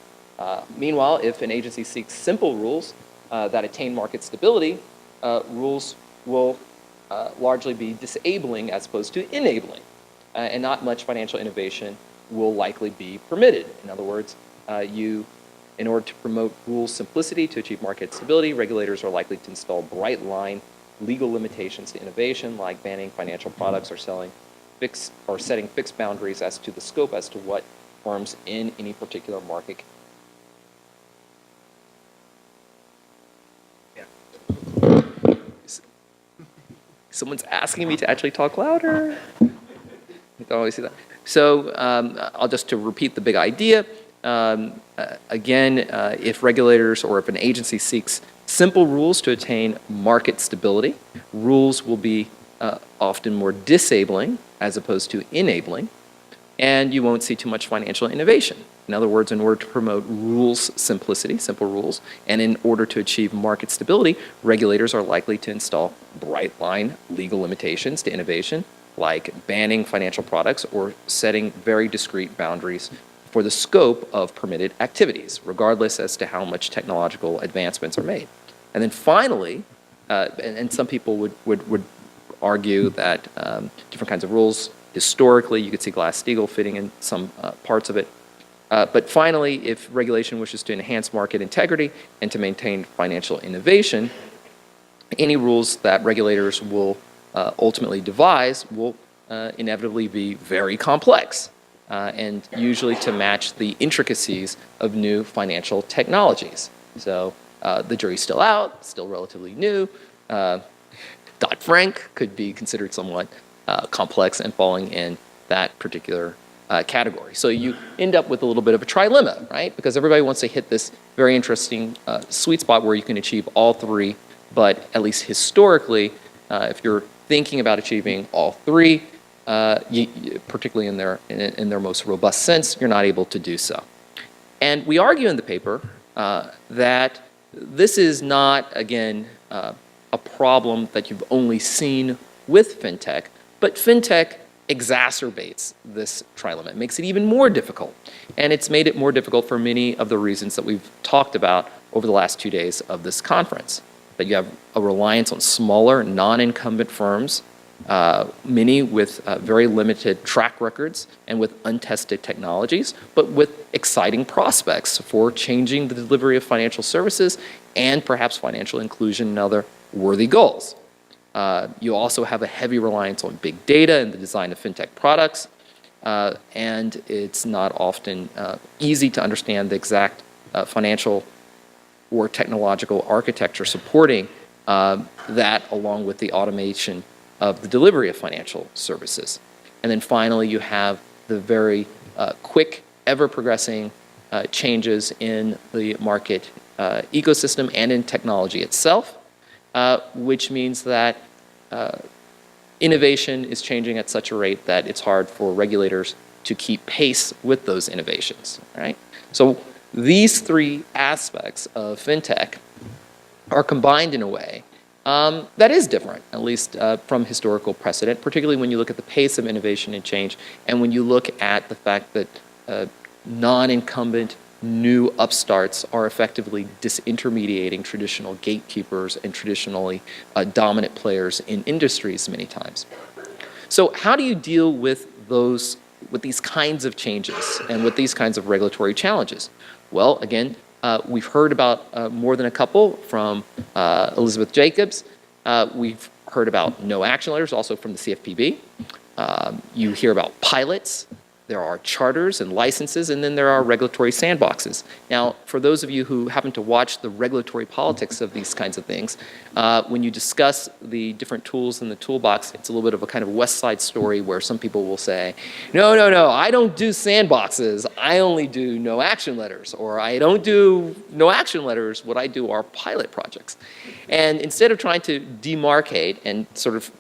Meanwhile, if an agency seeks simple rules that attain market stability, rules will largely be disabling as opposed to enabling, and not much financial innovation will likely be permitted. In other words, in order to promote rule simplicity to achieve market stability, regulators are likely to install bright line legal limitations to innovation, like banning financial products or setting fixed boundaries as to the scope as to what firms in any particular market. Someone's asking me to actually talk louder. You don't always see that. So I'll just to repeat the big idea. Again, if regulators or if an agency seeks simple rules to attain market stability, rules will be often more disabling as opposed to enabling, and you won't see too much financial innovation. In other words, in order to promote rules simplicity, simple rules, and in order to achieve market stability, regulators are likely to install bright line legal limitations to innovation, like banning financial products or setting very discrete boundaries for the scope of permitted activities, regardless as to how much technological advancements are made. And then finally, and some people would argue that different kinds of rules, historically, you could see Glass-Steagall fitting in some parts of it. But finally, if regulation wishes to enhance market integrity and to maintain financial innovation, any rules that regulators will ultimately devise will inevitably be very complex, and usually to match the intricacies of new financial technologies. So the jury's still out, still relatively new. Dodd-Frank could be considered somewhat complex and falling in that particular category. So you end up with a little bit of a trilemma, right? Because everybody wants to hit this very interesting sweet spot where you can achieve all 3, but at least historically, if you're thinking about achieving all 3, particularly in their most robust sense, you're not able to do so. And we argue in the paper that this is not, again, a problem that you've only seen with fintech, but fintech exacerbates this trilemma. It makes it even more difficult. And it's made it more difficult for many of the reasons that we've talked about over the last 2 days of this conference. That you have a reliance on smaller, non-incumbent firms, many with very limited track records and with untested technologies, but with exciting prospects for changing the delivery of financial services and perhaps financial inclusion and other worthy goals. You also have a heavy reliance on big data in the design of fintech products, and it's not often easy to understand the exact financial or technological architecture supporting that, along with the automation of the delivery of financial services. And then finally, you have the very quick, ever-progressing changes in the market ecosystem and in technology itself, which means that innovation is changing at such a rate that it's hard for regulators to keep pace with those innovations, right? So these three aspects of fintech are combined in a way that is different, at least from historical precedent, particularly when you look at the pace of innovation and change, and when you look at the fact that non-incumbent new upstarts are effectively disintermediating traditional gatekeepers and traditionally dominant players in industries many times. So how do you deal with these kinds of changes and with these kinds of regulatory challenges? Well, again, we've heard about more than a couple from Elizabeth Jacobs. We've heard about no action letters, also from the CFPB. You hear about pilots. There are charters and licenses, and then there are regulatory sandboxes. Now, for those of you who happen to watch the regulatory politics of these kinds of things, when you discuss the different tools in the toolbox, it's a little bit of a kind of West Side Story where some people will say, no, I don't do sandboxes. I only do no action letters. Or I don't do no action letters. What I do are pilot projects. And instead of trying to demarcate and sort of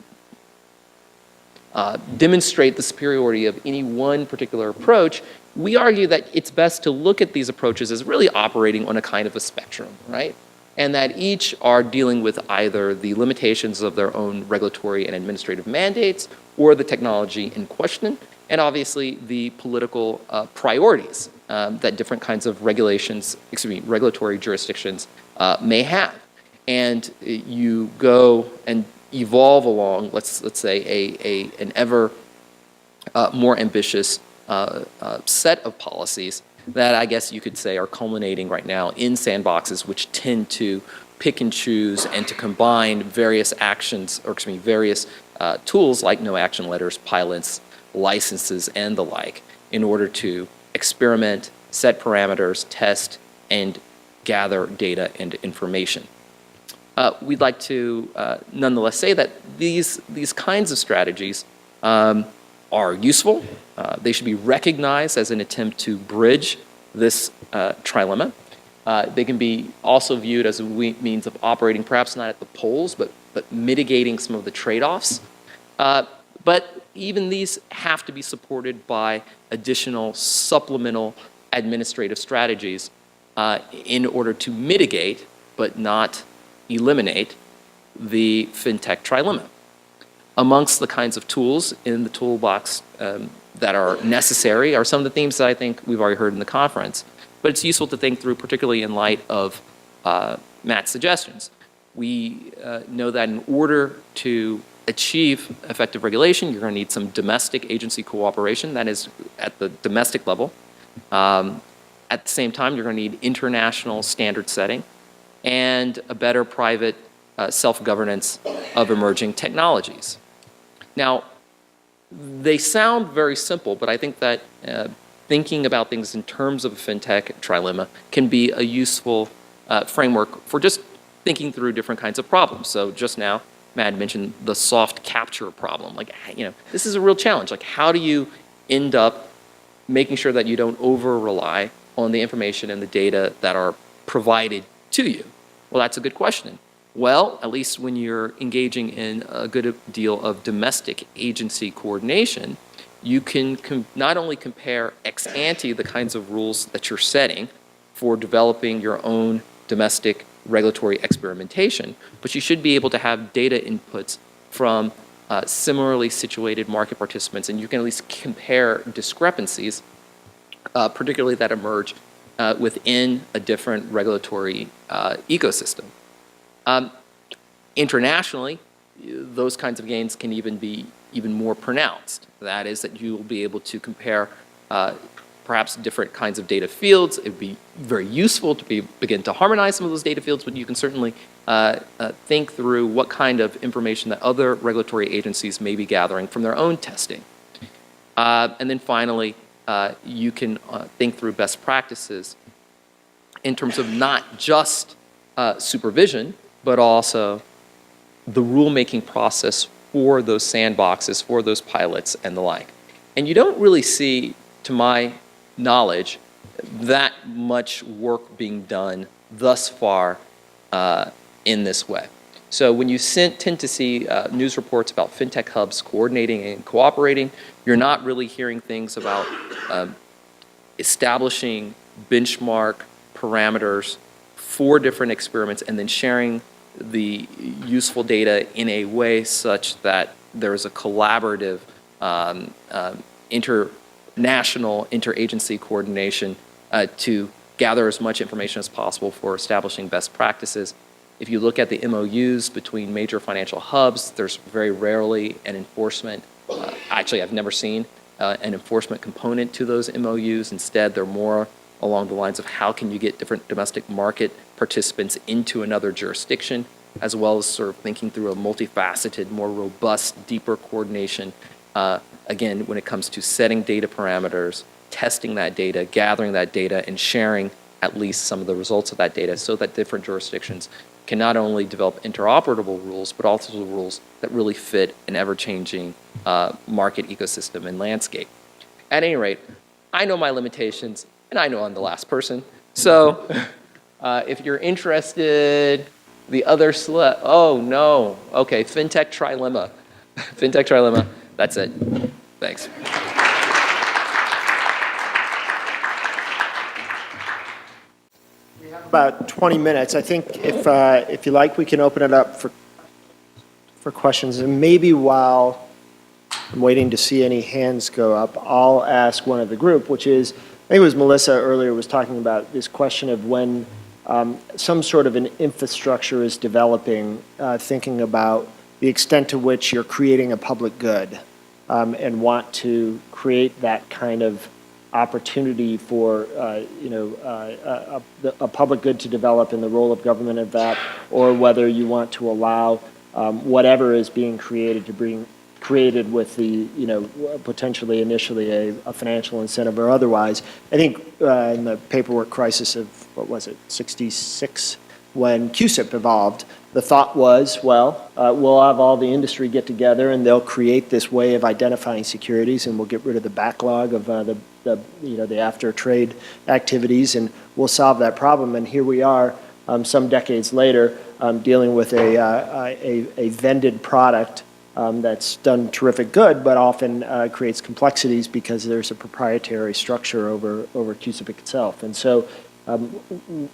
demonstrate the superiority of any one particular approach, we argue that it's best to look at these approaches as really operating on a kind of a spectrum, right? And that each are dealing with either the limitations of their own regulatory and administrative mandates or the technology in question, and obviously the political priorities that different kinds of regulatory jurisdictions may have. And you go and evolve along, let's say, an ever more ambitious set of policies that I guess you could say are culminating right now in sandboxes, which tend to pick and choose and to combine various various tools like no action letters, pilots, licenses, and the like, in order to experiment, set parameters, test, and gather data and information. We'd like to nonetheless say that these kinds of strategies are useful. They should be recognized as an attempt to bridge this trilemma. They can be also viewed as a means of operating, perhaps not at the polls, but mitigating some of the trade-offs. But even these have to be supported by additional supplemental administrative strategies in order to mitigate, but not eliminate, the fintech trilemma. Amongst the kinds of tools in the toolbox that are necessary are some of the themes that I think we've already heard in the conference, but it's useful to think through, particularly in light of Matt's suggestions. We know that in order to achieve effective regulation, you're going to need some domestic agency cooperation, that is at the domestic level. At the same time, you're going to need international standard setting and a better private self-governance of emerging technologies. Now, they sound very simple, but I think that thinking about things in terms of a fintech trilemma can be a useful framework for just thinking through different kinds of problems. So just now, Matt mentioned the soft capture problem. Like, this is a real challenge. Like, how do you end up making sure that you don't over-rely on the information and the data that are provided to you? Well, that's a good question. Well, at least when you're engaging in a good deal of domestic agency coordination, you can not only compare ex ante the kinds of rules that you're setting for developing your own domestic regulatory experimentation, but you should be able to have data inputs from similarly situated market participants, and you can at least compare discrepancies, particularly that emerge within a different regulatory ecosystem. Internationally, those kinds of gains can even be even more pronounced. That is that you will be able to compare perhaps different kinds of data fields. It would be very useful to begin to harmonize some of those data fields, but you can certainly think through what kind of information that other regulatory agencies may be gathering from their own testing. And then finally, you can think through best practices in terms of not just supervision, but also the rulemaking process for those sandboxes, for those pilots, and the like. And you don't really see, to my knowledge, that much work being done thus far in this way. So when you tend to see news reports about fintech hubs coordinating and cooperating, you're not really hearing things about establishing benchmark parameters for different experiments and then sharing the useful data in a way such that there's a collaborative international, interagency coordination to gather as much information as possible for establishing best practices. If you look at the MOUs between major financial hubs, there's very rarely an enforcement. Actually, I've never seen an enforcement component to those MOUs. Instead, they're more along the lines of how can you get different domestic market participants into another jurisdiction, as well as sort of thinking through a multifaceted, more robust, deeper coordination, again, when it comes to setting data parameters, testing that data, gathering that data, and sharing at least some of the results of that data so that different jurisdictions can not only develop interoperable rules, but also the rules that really fit an ever-changing market ecosystem and landscape. At any rate, I know my limitations, and I know I'm the last person. So if you're interested, the other oh no, okay, FinTech Trilemma. FinTech Trilemma, that's it. Thanks. We have about 20 minutes. I think if you like, we can open it up for questions. And maybe while I'm waiting to see any hands go up, I'll ask one of the group, which is, I think it was Melissa earlier was talking about this question of when some sort of an infrastructure is developing, thinking about the extent to which you're creating a public good and want to create that kind of opportunity for a public good to develop in the role of government of that, or whether you want to allow whatever is being created to bring created with the, potentially initially a financial incentive or otherwise. I think in the paperwork crisis of, what was it, 66, when QSIP evolved, the thought was, well, we'll have all the industry get together and they'll create this way of identifying securities and we'll get rid of the backlog of the after trade activities and we'll solve that problem. And here we are some decades later dealing with a vended product that's done terrific good, but often creates complexities because there's a proprietary structure over QSIP itself. And so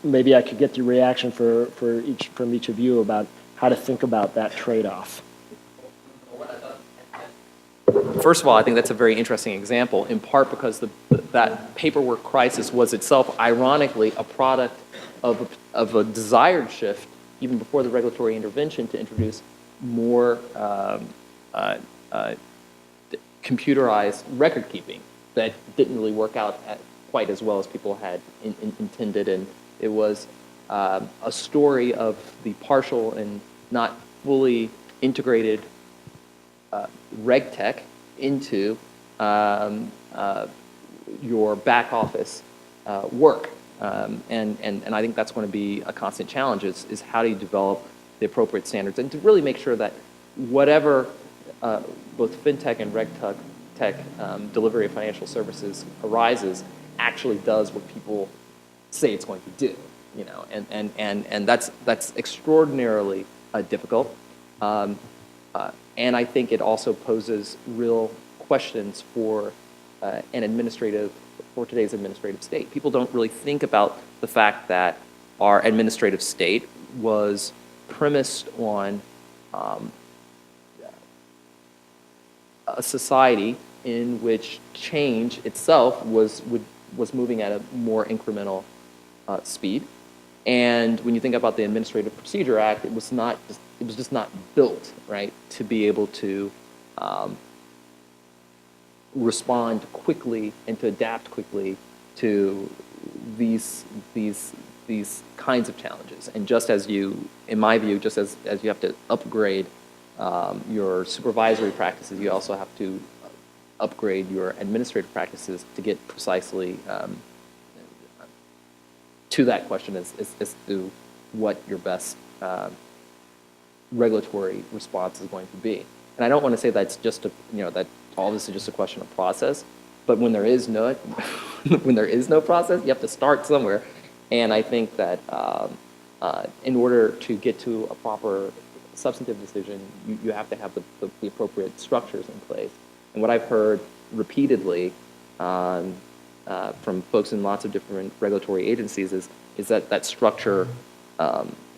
maybe I could get your reaction from each of you about how to think about that trade-off. First of all, I think that's a very interesting example, in part because that paperwork crisis was itself, ironically, a product of a desired shift, even before the regulatory intervention, to introduce more computerized record keeping that didn't really work out quite as well as people had intended. And it was a story of the partial and not fully integrated reg tech into your back office work. And I think that's going to be a constant challenge is how do you develop the appropriate standards and to really make sure that whatever both fintech and reg tech delivery of financial services arises actually does what people say it's going to do, and that's extraordinarily difficult. And I think it also poses real questions for today's administrative state. People don't really think about the fact that our administrative state was premised on a society in which change itself was moving at a more incremental speed. And when you think about the Administrative Procedure Act, it was just not built, right, to be able to respond quickly and to adapt quickly to these kinds of challenges. And just as you, in my view, just as you have to upgrade your supervisory practices, you also have to upgrade your administrative practices to get precisely to that question as to what your best regulatory response is going to be. And I don't want to say that's just that all this is just a question of process, but when there is no process, you have to start somewhere. And I think that in order to get to a proper substantive decision, you have to have the appropriate structures in place. And what I've heard repeatedly from folks in lots of different regulatory agencies is that structure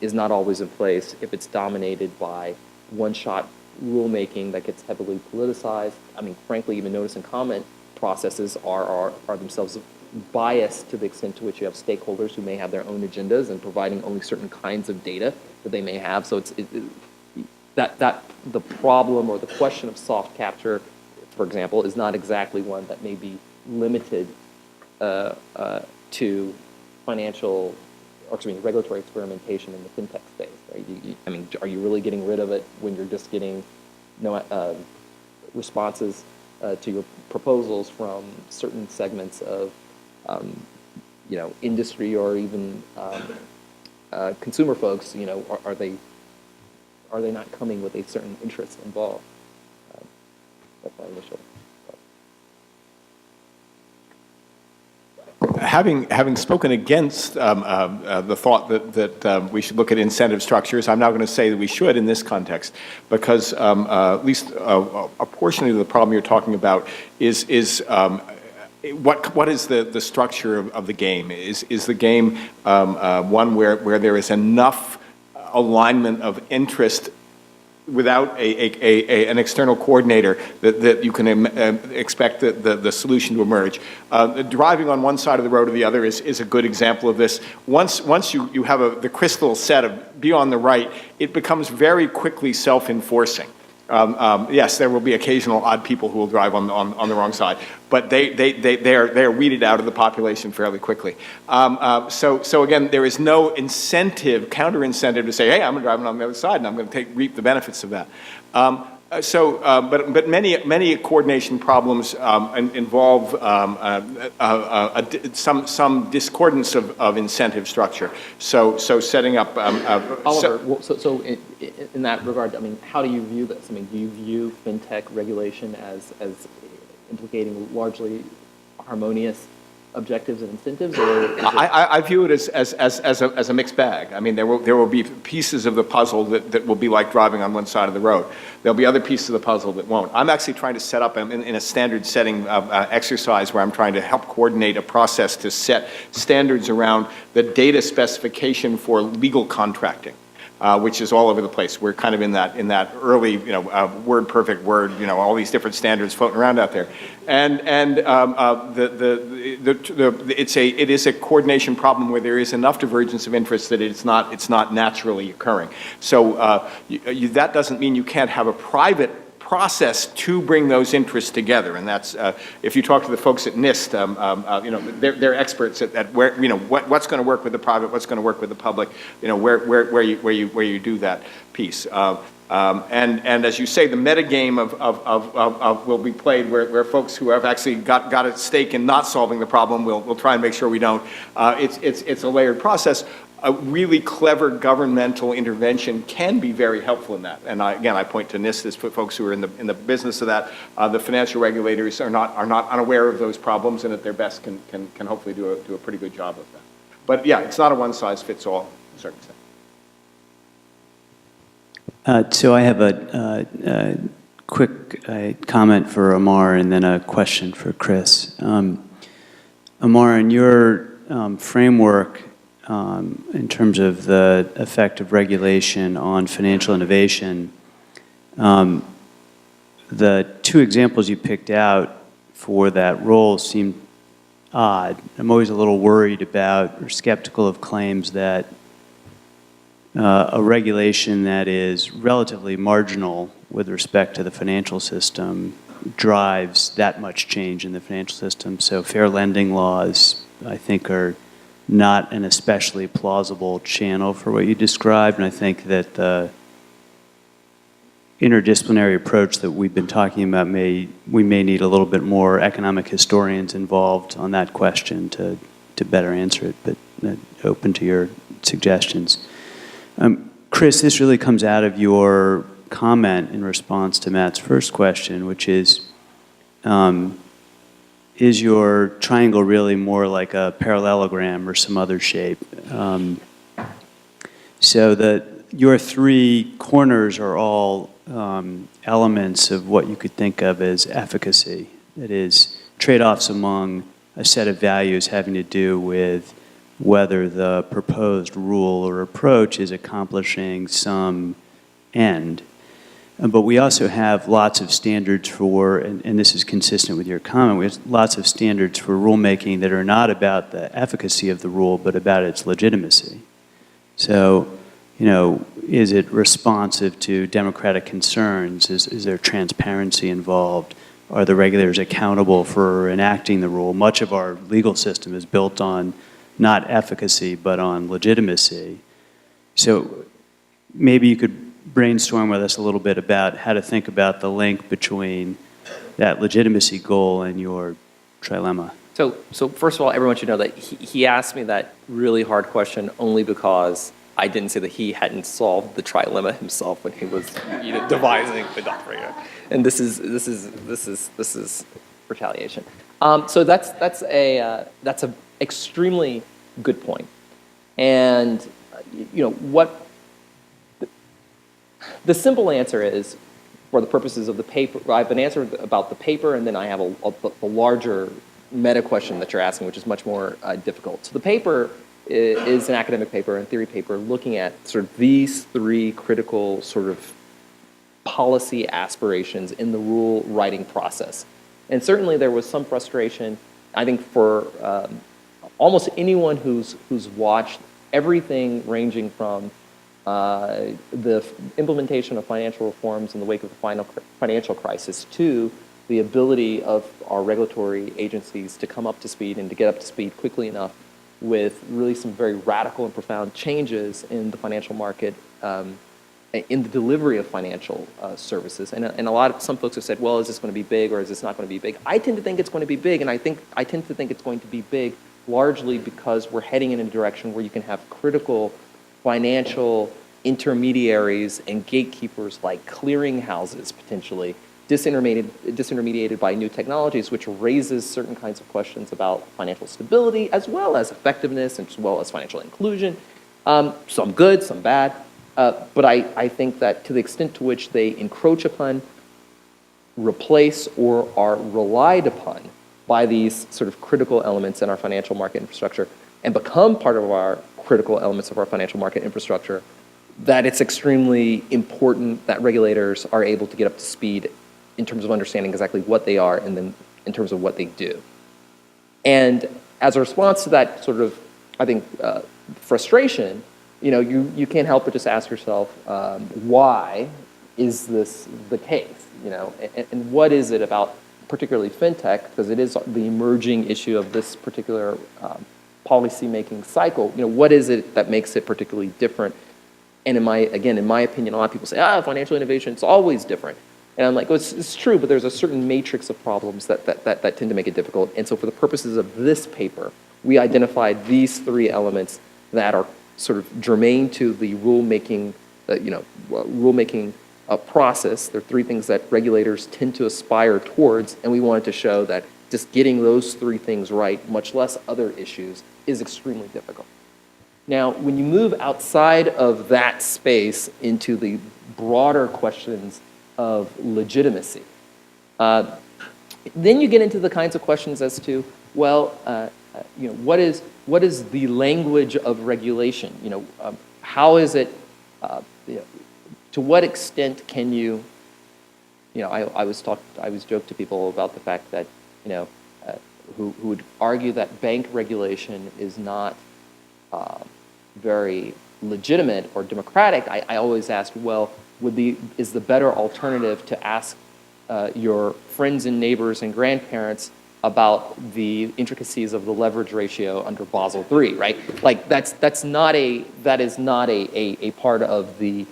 is not always in place if it's dominated by one-shot rulemaking that gets heavily politicized. I mean, frankly, even notice and comment processes are themselves biased to the extent to which you have stakeholders who may have their own agendas and providing only certain kinds of data that they may have. So that the problem or the question of soft capture, for example, is not exactly one that may be limited to financial, or excuse me, regulatory experimentation in the fintech space. Right? I mean, are you really getting rid of it when you're just getting no responses to your proposals from certain segments of industry or even consumer folks? Are they not coming with a certain interest involved? That's my initial thought. Having spoken against the thought that we should look at incentive structures, I'm now going to say that we should in this context, because at least a portion of the problem you're talking about is what is the structure of the game? Is the game one where there is enough alignment of interest without an external coordinator that you can expect the solution to emerge? Driving on one side of the road or the other is a good example of this. Once you have the crystal set of be on the right, it becomes very quickly self-enforcing. Yes, there will be occasional odd people who will drive on the wrong side, but they're weeded out of the population fairly quickly. So again, there is no incentive, counter-incentive to say, hey, I'm driving on the other side and I'm going to reap the benefits of that. But many coordination problems involve some discordance of incentive structure. So setting up. Oliver, so in that regard, I mean, how do you view this? I mean, do you view fintech regulation as implicating largely harmonious objectives and incentives, or I view it as a mixed bag. I mean, there will be pieces of the puzzle that will be like driving on one side of the road. There'll be other pieces of the puzzle that won't. I'm actually trying to set up in a standard setting exercise where I'm trying to help coordinate a process to set standards around the data specification for legal contracting. Which is all over the place. We're kind of in that early, word perfect word, all these different standards floating around out there, and it is a coordination problem where there is enough divergence of interest that it's not naturally occurring. So that doesn't mean you can't have a private process to bring those interests together, and that's if you talk to the folks at NIST, they're experts at where what's going to work with the private, what's going to work with the public, where you do that piece. And as you say, the metagame of will be played where folks who have actually got a stake in not solving the problem will try and make sure we don't. It's a layered process. A really clever governmental intervention can be very helpful in that. And I point to NIST as folks who are in the business of that. The financial regulators are not unaware of those problems, and at their best can hopefully do a pretty good job of that. But yeah, it's not a one size fits all to a certain extent. So I have a quick comment for Amar and then a question for Chris. Amar, in your framework, in terms of the effect of regulation on financial innovation, the two examples you picked out for that role seem odd. I'm always a little worried about or skeptical of claims that a regulation that is relatively marginal with respect to the financial system drives that much change in the financial system. So fair lending laws, I think, are not an especially plausible channel for what you described, and I think that the interdisciplinary approach that we've been talking about we may need a little bit more economic historians involved on that question to better answer it, but open to your suggestions. Chris, this really comes out of your comment in response to Matt's first question, which is your triangle really more like a parallelogram or some other shape? So that your three corners are all elements of what you could think of as efficacy. That is, trade-offs among a set of values having to do with whether the proposed rule or approach is accomplishing some end. But we also have lots of standards for, and this is consistent with your comment, we have lots of standards for rulemaking that are not about the efficacy of the rule, but about its legitimacy. So, is it responsive to democratic concerns? Is there transparency involved? Are the regulators accountable for enacting the rule? Much of our legal system is built on not efficacy, but on legitimacy. So maybe you could brainstorm with us a little bit about how to think about the link between that legitimacy goal and your trilemma. So first of all, everyone should know that he asked me that really hard question only because I didn't say that he hadn't solved the trilemma himself when he was devising the doctrine. And this is retaliation. So that's a extremely good point. And what the simple answer is, for the purposes of the paper, I have an answer about the paper, and then I have a larger meta question that you're asking, which is much more difficult. So the paper is an academic paper and theory paper looking at sort of these three critical sort of policy aspirations in the rule writing process. And certainly there was some frustration, I think, for almost anyone who's watched everything ranging from the implementation of financial reforms in the wake of the financial crisis to the ability of our regulatory agencies to come up to speed and to get up to speed quickly enough with really some very radical and profound changes in the financial market, in the delivery of financial services. And some folks have said, well, is this going to be big or is this not going to be big? I tend to think it's going to be big, and I tend to think it's going to be big largely because we're heading in a direction where you can have critical financial intermediaries and gatekeepers like clearinghouses potentially disintermediated by new technologies, which raises certain kinds of questions about financial stability as well as effectiveness and as well as financial inclusion. Some good, some bad. But I think that to the extent to which they encroach upon, replace, or are relied upon by these sort of critical elements in our financial market infrastructure and become part of our critical elements of our financial market infrastructure, that it's extremely important that regulators are able to get up to speed in terms of understanding exactly what they are and then in terms of what they do. And as a response to that sort of, I think, frustration, you can't help but just ask yourself, why is this the case? And what is it about particularly fintech, because it is the emerging issue of this particular policy-making cycle, what is it that makes it particularly different? And in my opinion, a lot of people say, financial innovation, it's always different. And I'm like, well, it's true, but there's a certain matrix of problems that tend to make it difficult. And so for the purposes of this paper, we identified these three elements that are sort of germane to the rulemaking process. There are three things that regulators tend to aspire towards, and we wanted to show that just getting those three things right, much less other issues, is extremely difficult. Now, when you move outside of that space into the broader questions of legitimacy, then you get into the kinds of questions as to, well, what is the language of regulation? How is it? To what extent can you? I was joked to people about the fact that who would argue that bank regulation is not very legitimate or democratic. I always asked, well, is the better alternative to ask your friends and neighbors and grandparents about the intricacies of the leverage ratio under Basel III, right? Like that is not a part of the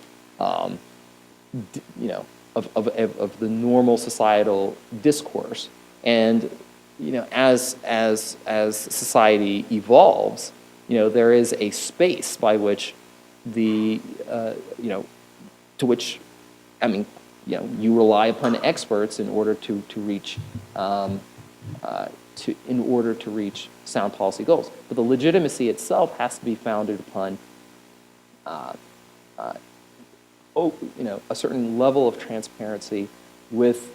of the normal societal discourse. And as society evolves, there is a space by which to which, I mean, you rely upon experts in order to reach sound policy goals. But the legitimacy itself has to be founded upon a certain level of transparency with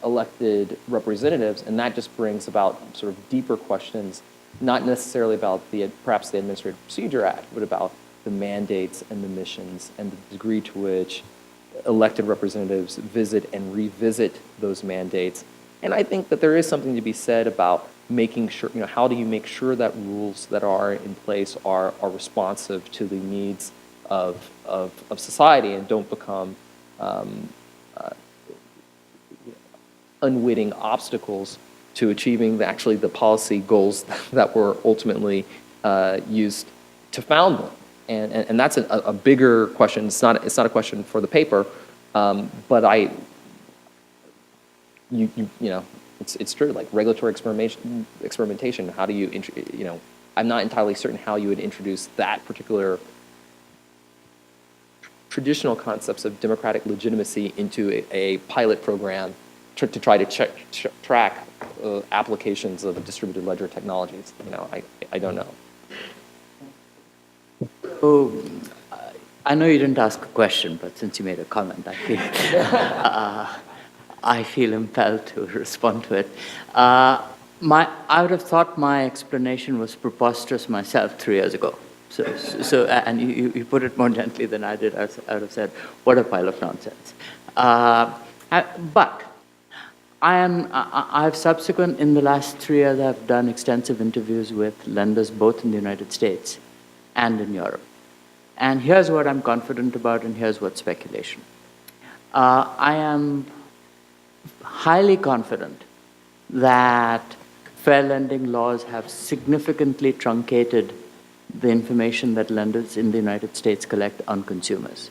elected representatives, and that just brings about sort of deeper questions, not necessarily about perhaps the Administrative Procedure Act, but about the mandates and the missions and the degree to which elected representatives visit and revisit those mandates. And I think that there is something to be said about making sure, how do you make sure that rules that are in place are responsive to the needs of society and don't become unwitting obstacles to achieving the policy goals that were ultimately used to found them. And that's a bigger question. It's not a question for the paper, but it's true. Like regulatory experimentation. How do you I'm not entirely certain how you would introduce that particular traditional concepts of democratic legitimacy into a pilot program to try to track applications of the distributed ledger technologies. I don't know. Oh, I know you didn't ask a question, but since you made a comment, I feel impelled to respond to it. I would have thought my explanation was preposterous myself 3 years ago. So and you put it more gently than I did. I would have said, what a pile of nonsense. But I've subsequent, in the last 3 years, I've done extensive interviews with lenders both in the United States and in Europe. And here's what I'm confident about, and here's what's speculation. I am highly confident that fair lending laws have significantly truncated the information that lenders in the United States collect on consumers.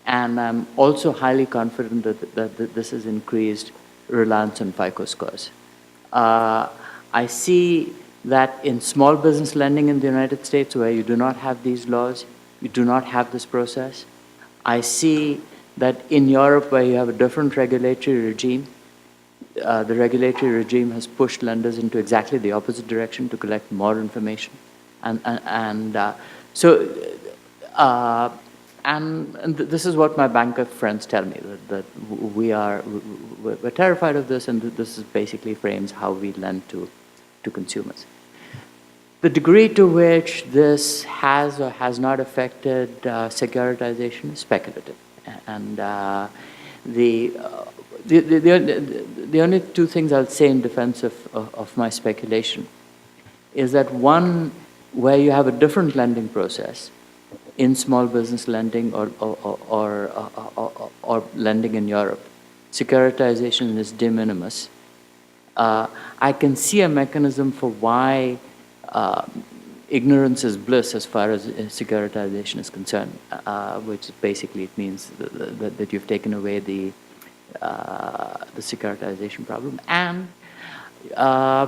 And I'm also highly confident that this has increased reliance on FICO scores. I see that in small business lending in the United States, where you do not have these laws, you do not have this process. I see that in Europe, where you have a different regulatory regime, the regulatory regime has pushed lenders into exactly the opposite direction to collect more information. And this is what my banker friends tell me, that we're terrified of this, and this is basically frames how we lend to consumers. The degree to which this has or has not affected securitization is speculative. And the only two things I'll say in defense of my speculation is that one, where you have a different lending process in small business lending or lending in Europe, securitization is de minimis. I can see a mechanism for why ignorance is bliss as far as securitization is concerned, which basically it means that you've taken away the securitization problem. And I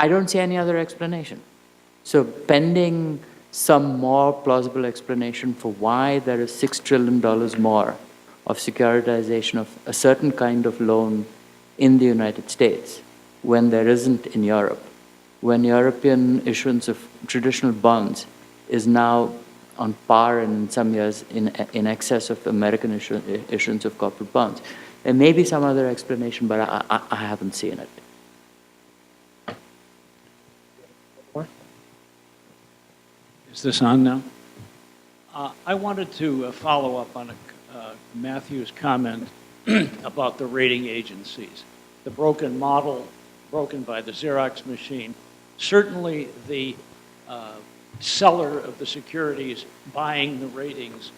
don't see any other explanation. So pending some more plausible explanation for why there is $6 trillion more of securitization of a certain kind of loan in the United States when there isn't in Europe, when European issuance of traditional bonds is now on par and in some years in excess of American issuance of corporate bonds. There may be some other explanation, but I haven't seen it. Is this on now? I wanted to follow up on Matthew's comment about the rating agencies. The broken model, broken by the Xerox machine. Certainly the seller of the securities buying the ratings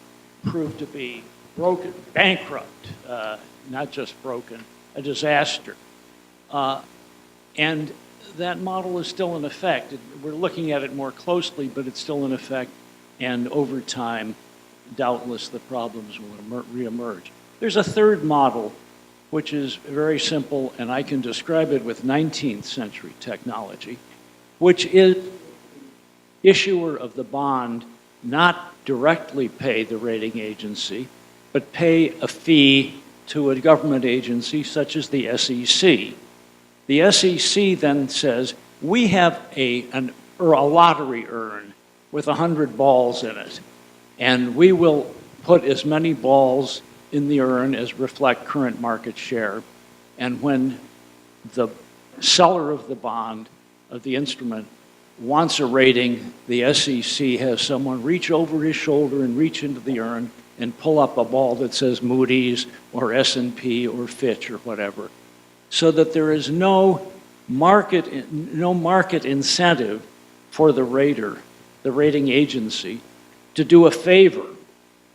proved to be broken, bankrupt, not just broken, a disaster. And that model is still in effect. We're looking at it more closely, but it's still in effect, and over time, doubtless the problems will reemerge. There's a third model, which is very simple, and I can describe it with 19th century technology, which is issuer of the bond not directly pay the rating agency, but pay a fee to a government agency such as the SEC. The SEC then says, we have a lottery urn with 100 balls in it, and we will put as many balls in the urn as reflect current market share. And when the seller of the bond, of the instrument, wants a rating, the SEC has someone reach over his shoulder and reach into the urn and pull up a ball that says Moody's or S&P or Fitch or whatever, so that there is no market incentive for the rater, the rating agency, to do a favor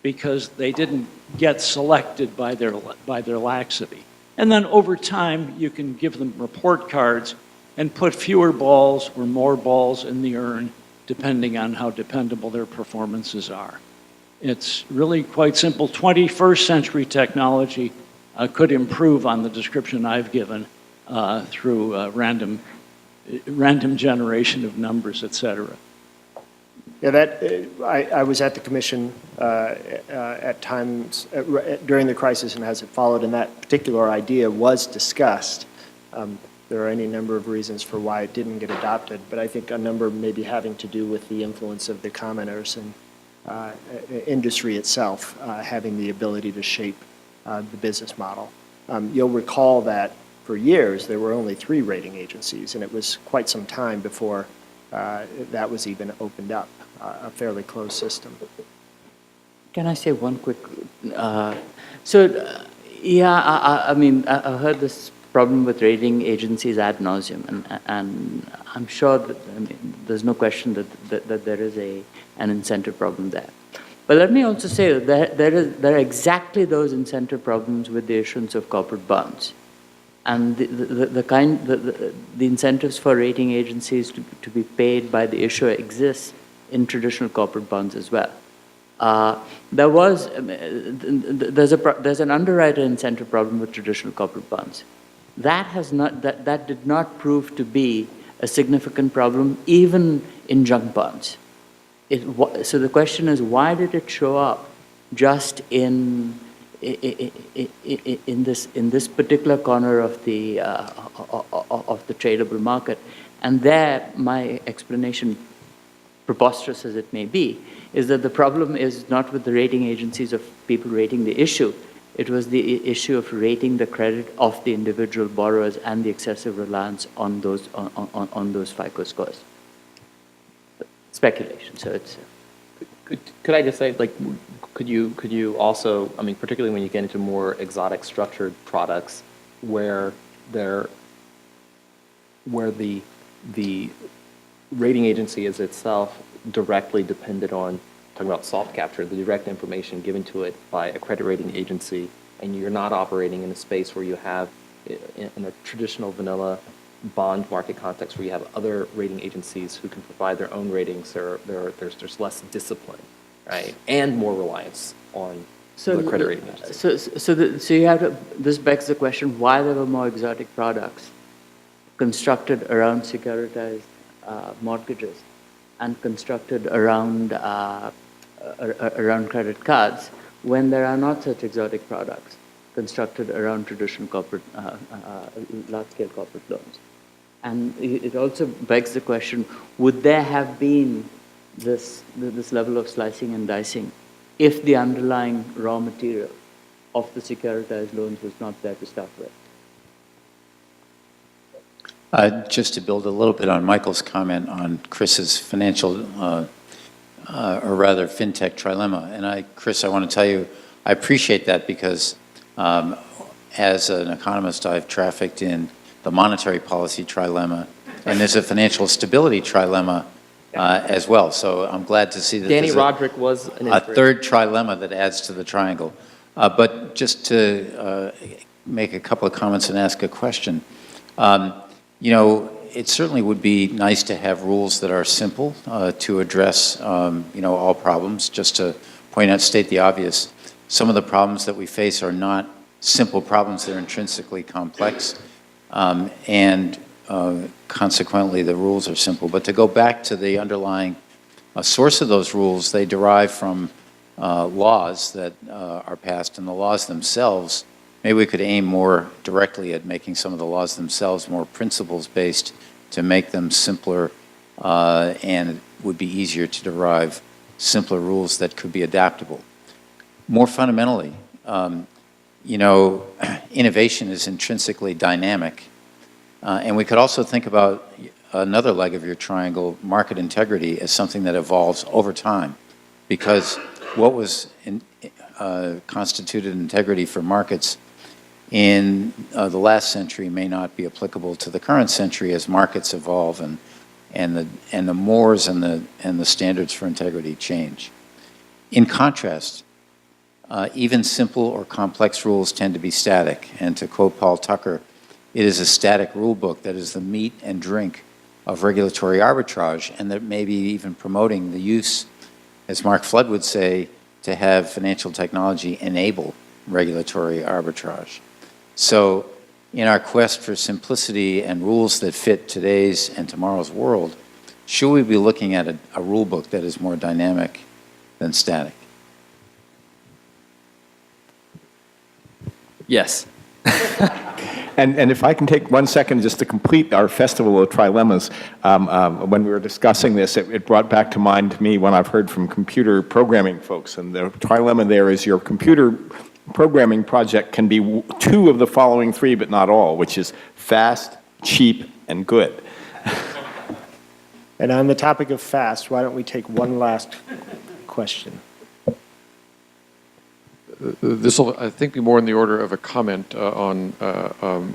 because they didn't get selected by their laxity. And then over time, you can give them report cards and put fewer balls or more balls in the urn, depending on how dependable their performances are. It's really quite simple. 21st century technology could improve on the description I've given through random generation of numbers, et cetera. Yeah, I was at the commission at times during the crisis and as it followed, and that particular idea was discussed. There are any number of reasons for why it didn't get adopted, but I think a number maybe having to do with the influence of the commenters and industry itself having the ability to shape the business model. You'll recall that for years there were only 3 rating agencies, and it was quite some time before that was even opened up, a fairly closed system. Can I say one quick? I mean, I heard this problem with rating agencies ad nauseum, and I'm sure that there's no question that there is an incentive problem there. But let me also say that there are exactly those incentive problems with the issuance of corporate bonds, and the incentives for rating agencies to be paid by the issuer exists in traditional corporate bonds as well. There's an underwriter incentive problem with traditional corporate bonds. That did not prove to be a significant problem even in junk bonds. So the question is, why did it show up just in this particular corner of the tradable market? And there, my explanation, preposterous as it may be, is that the problem is not with the rating agencies of people rating the issue. It was the issue of rating the credit of the individual borrowers and the excessive reliance on those FICO scores. Speculation. So it's. Could I just say, like, could you also, I mean, particularly when you get into more exotic structured products, where the rating agency is itself directly dependent on, talking about soft capture, the direct information given to it by a credit rating agency, and you're not operating in a space where you have, in a traditional vanilla bond market context, where you have other rating agencies who can provide their own ratings, there's less discipline, right, and more reliance on the credit rating agency. So you have to, this begs the question, why there were more exotic products constructed around securitized mortgages and constructed around credit cards, when there are not such exotic products constructed around traditional corporate, large-scale corporate loans. And it also begs the question, would there have been this level of slicing and dicing if the underlying raw material of the securitized loans was not there to start with? Just to build a little bit on Michael's comment on Chris's financial, or rather fintech trilemma. And Chris, I want to tell you, I appreciate that because as an economist, I've trafficked in the monetary policy trilemma, and there's a financial stability trilemma as well. So I'm glad to see that Danny there's Roderick was a third trilemma that adds to the triangle. But just to make a couple of comments and ask a question, you know, it certainly would be nice to have rules that are simple to address, you know, all problems. Just to point out, state the obvious, some of the problems that we face are not simple problems, they're intrinsically complex, and consequently the rules are simple. But to go back to the underlying source of those rules, they derive from laws that are passed, and the laws themselves, maybe we could aim more directly at making some of the laws themselves more principles-based to make them simpler, and it would be easier to derive simpler rules that could be adaptable. More fundamentally, you know, innovation is intrinsically dynamic, and we could also think about another leg of your triangle, market integrity, as something that evolves over time, because what was constituted integrity for markets in the last century may not be applicable to the current century as markets evolve and the mores and the standards for integrity change. In contrast, even simple or complex rules tend to be static, and to quote Paul Tucker, it is a static rule book that is the meat and drink of regulatory arbitrage, and that may be even promoting the use, as Mark Flood would say, to have financial technology enable regulatory arbitrage. So in our quest for simplicity and rules that fit today's and tomorrow's world, should we be looking at a rule book that is more dynamic than static? Yes. And if I can take 1 second just to complete our festival of trilemmas, when we were discussing this, it brought back to mind to me what I've heard from computer programming folks. And the trilemma there is your computer programming project can be two of the following three, but not all, which is fast, cheap, and good. And on the topic of fast, why don't we take one last question? This will, I think, be more in the order of a comment on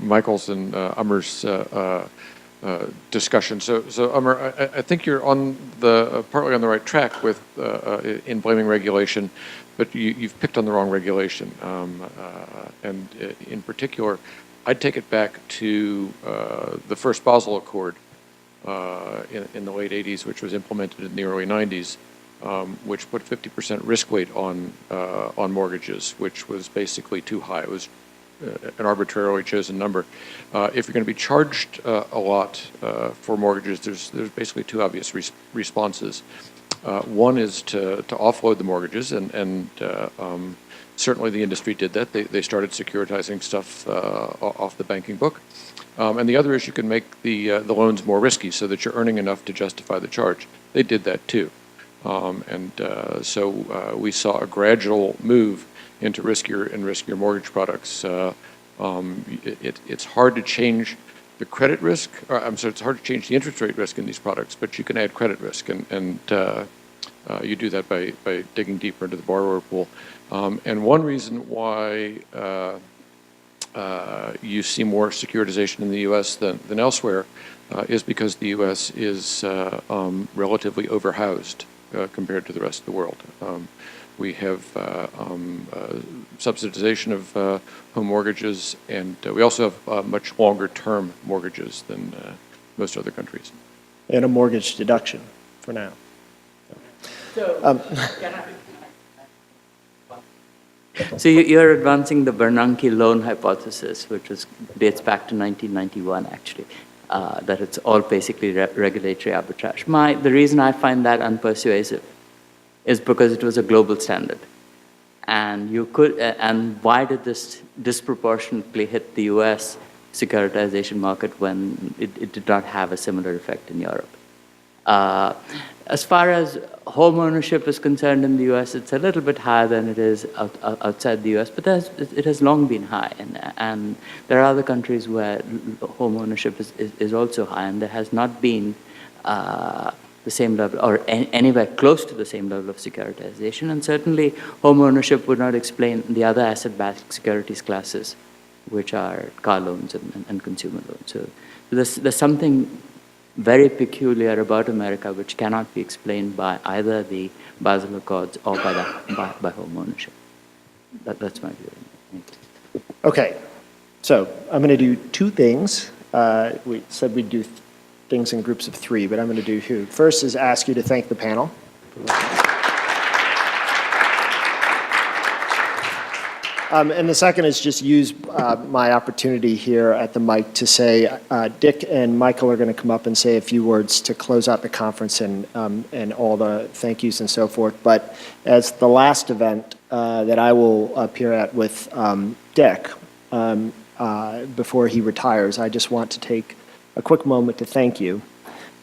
Michael's and Amar's discussion. So Amar, I think you're on partly on the right track with in blaming regulation, but you've picked on the wrong regulation. And in particular, I'd take it back to the first Basel Accord in the late 80s, which was implemented in the early 90s. Which put 50% risk weight on mortgages, which was basically too high. It was an arbitrarily chosen number. If you're going to be charged a lot for mortgages, there's basically two obvious responses. One is to offload the mortgages, and certainly the industry did that. They started securitizing stuff off the banking book. And the other is you can make the loans more risky so that you're earning enough to justify the charge. They did that too. So we saw a gradual move into riskier mortgage products. It's hard to change the credit risk, it's hard to change the interest rate risk in these products, but you can add credit risk, and you do that by digging deeper into the borrower pool. And one reason why you see more securitization in the U.S. than elsewhere is because the U.S. is relatively overhoused compared to the rest of the world. We have subsidization of home mortgages, and we also have much longer term mortgages than most other countries. And a mortgage deduction for now. So you're advancing the Bernanke loan hypothesis, which dates back to 1991, actually. That it's all basically regulatory arbitrage. The reason I find that unpersuasive is because it was a global standard. And and why did this disproportionately hit the US securitization market when it did not have a similar effect in Europe? As far as home ownership is concerned in the US, it's a little bit higher than it is outside the US, but it has long been high. And there are other countries where home ownership is also high, and there has not been the same level, or anywhere close to the same level of securitization. And certainly, home ownership would not explain the other asset-backed securities classes, which are car loans and consumer loans. So there's something very peculiar about America which cannot be explained by either the Basel Accords or by home ownership. That's my view. Okay, so I'm going to do two things. We said we'd do things in groups of three, but I'm going to do two. First is ask you to thank the panel. And the second is just use my opportunity here at the mic to say, Dick and Michael are going to come up and say a few words to close out the conference and all the thank yous and so forth. But as the last event that I will appear at with Dick before he retires, I just want to take a quick moment to thank you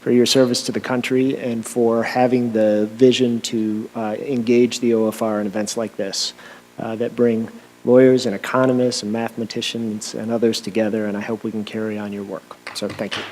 for your service to the country and for having the vision to engage the OFR in events like this that bring lawyers and economists and mathematicians and others together, and I hope we can carry on your work. So thank you.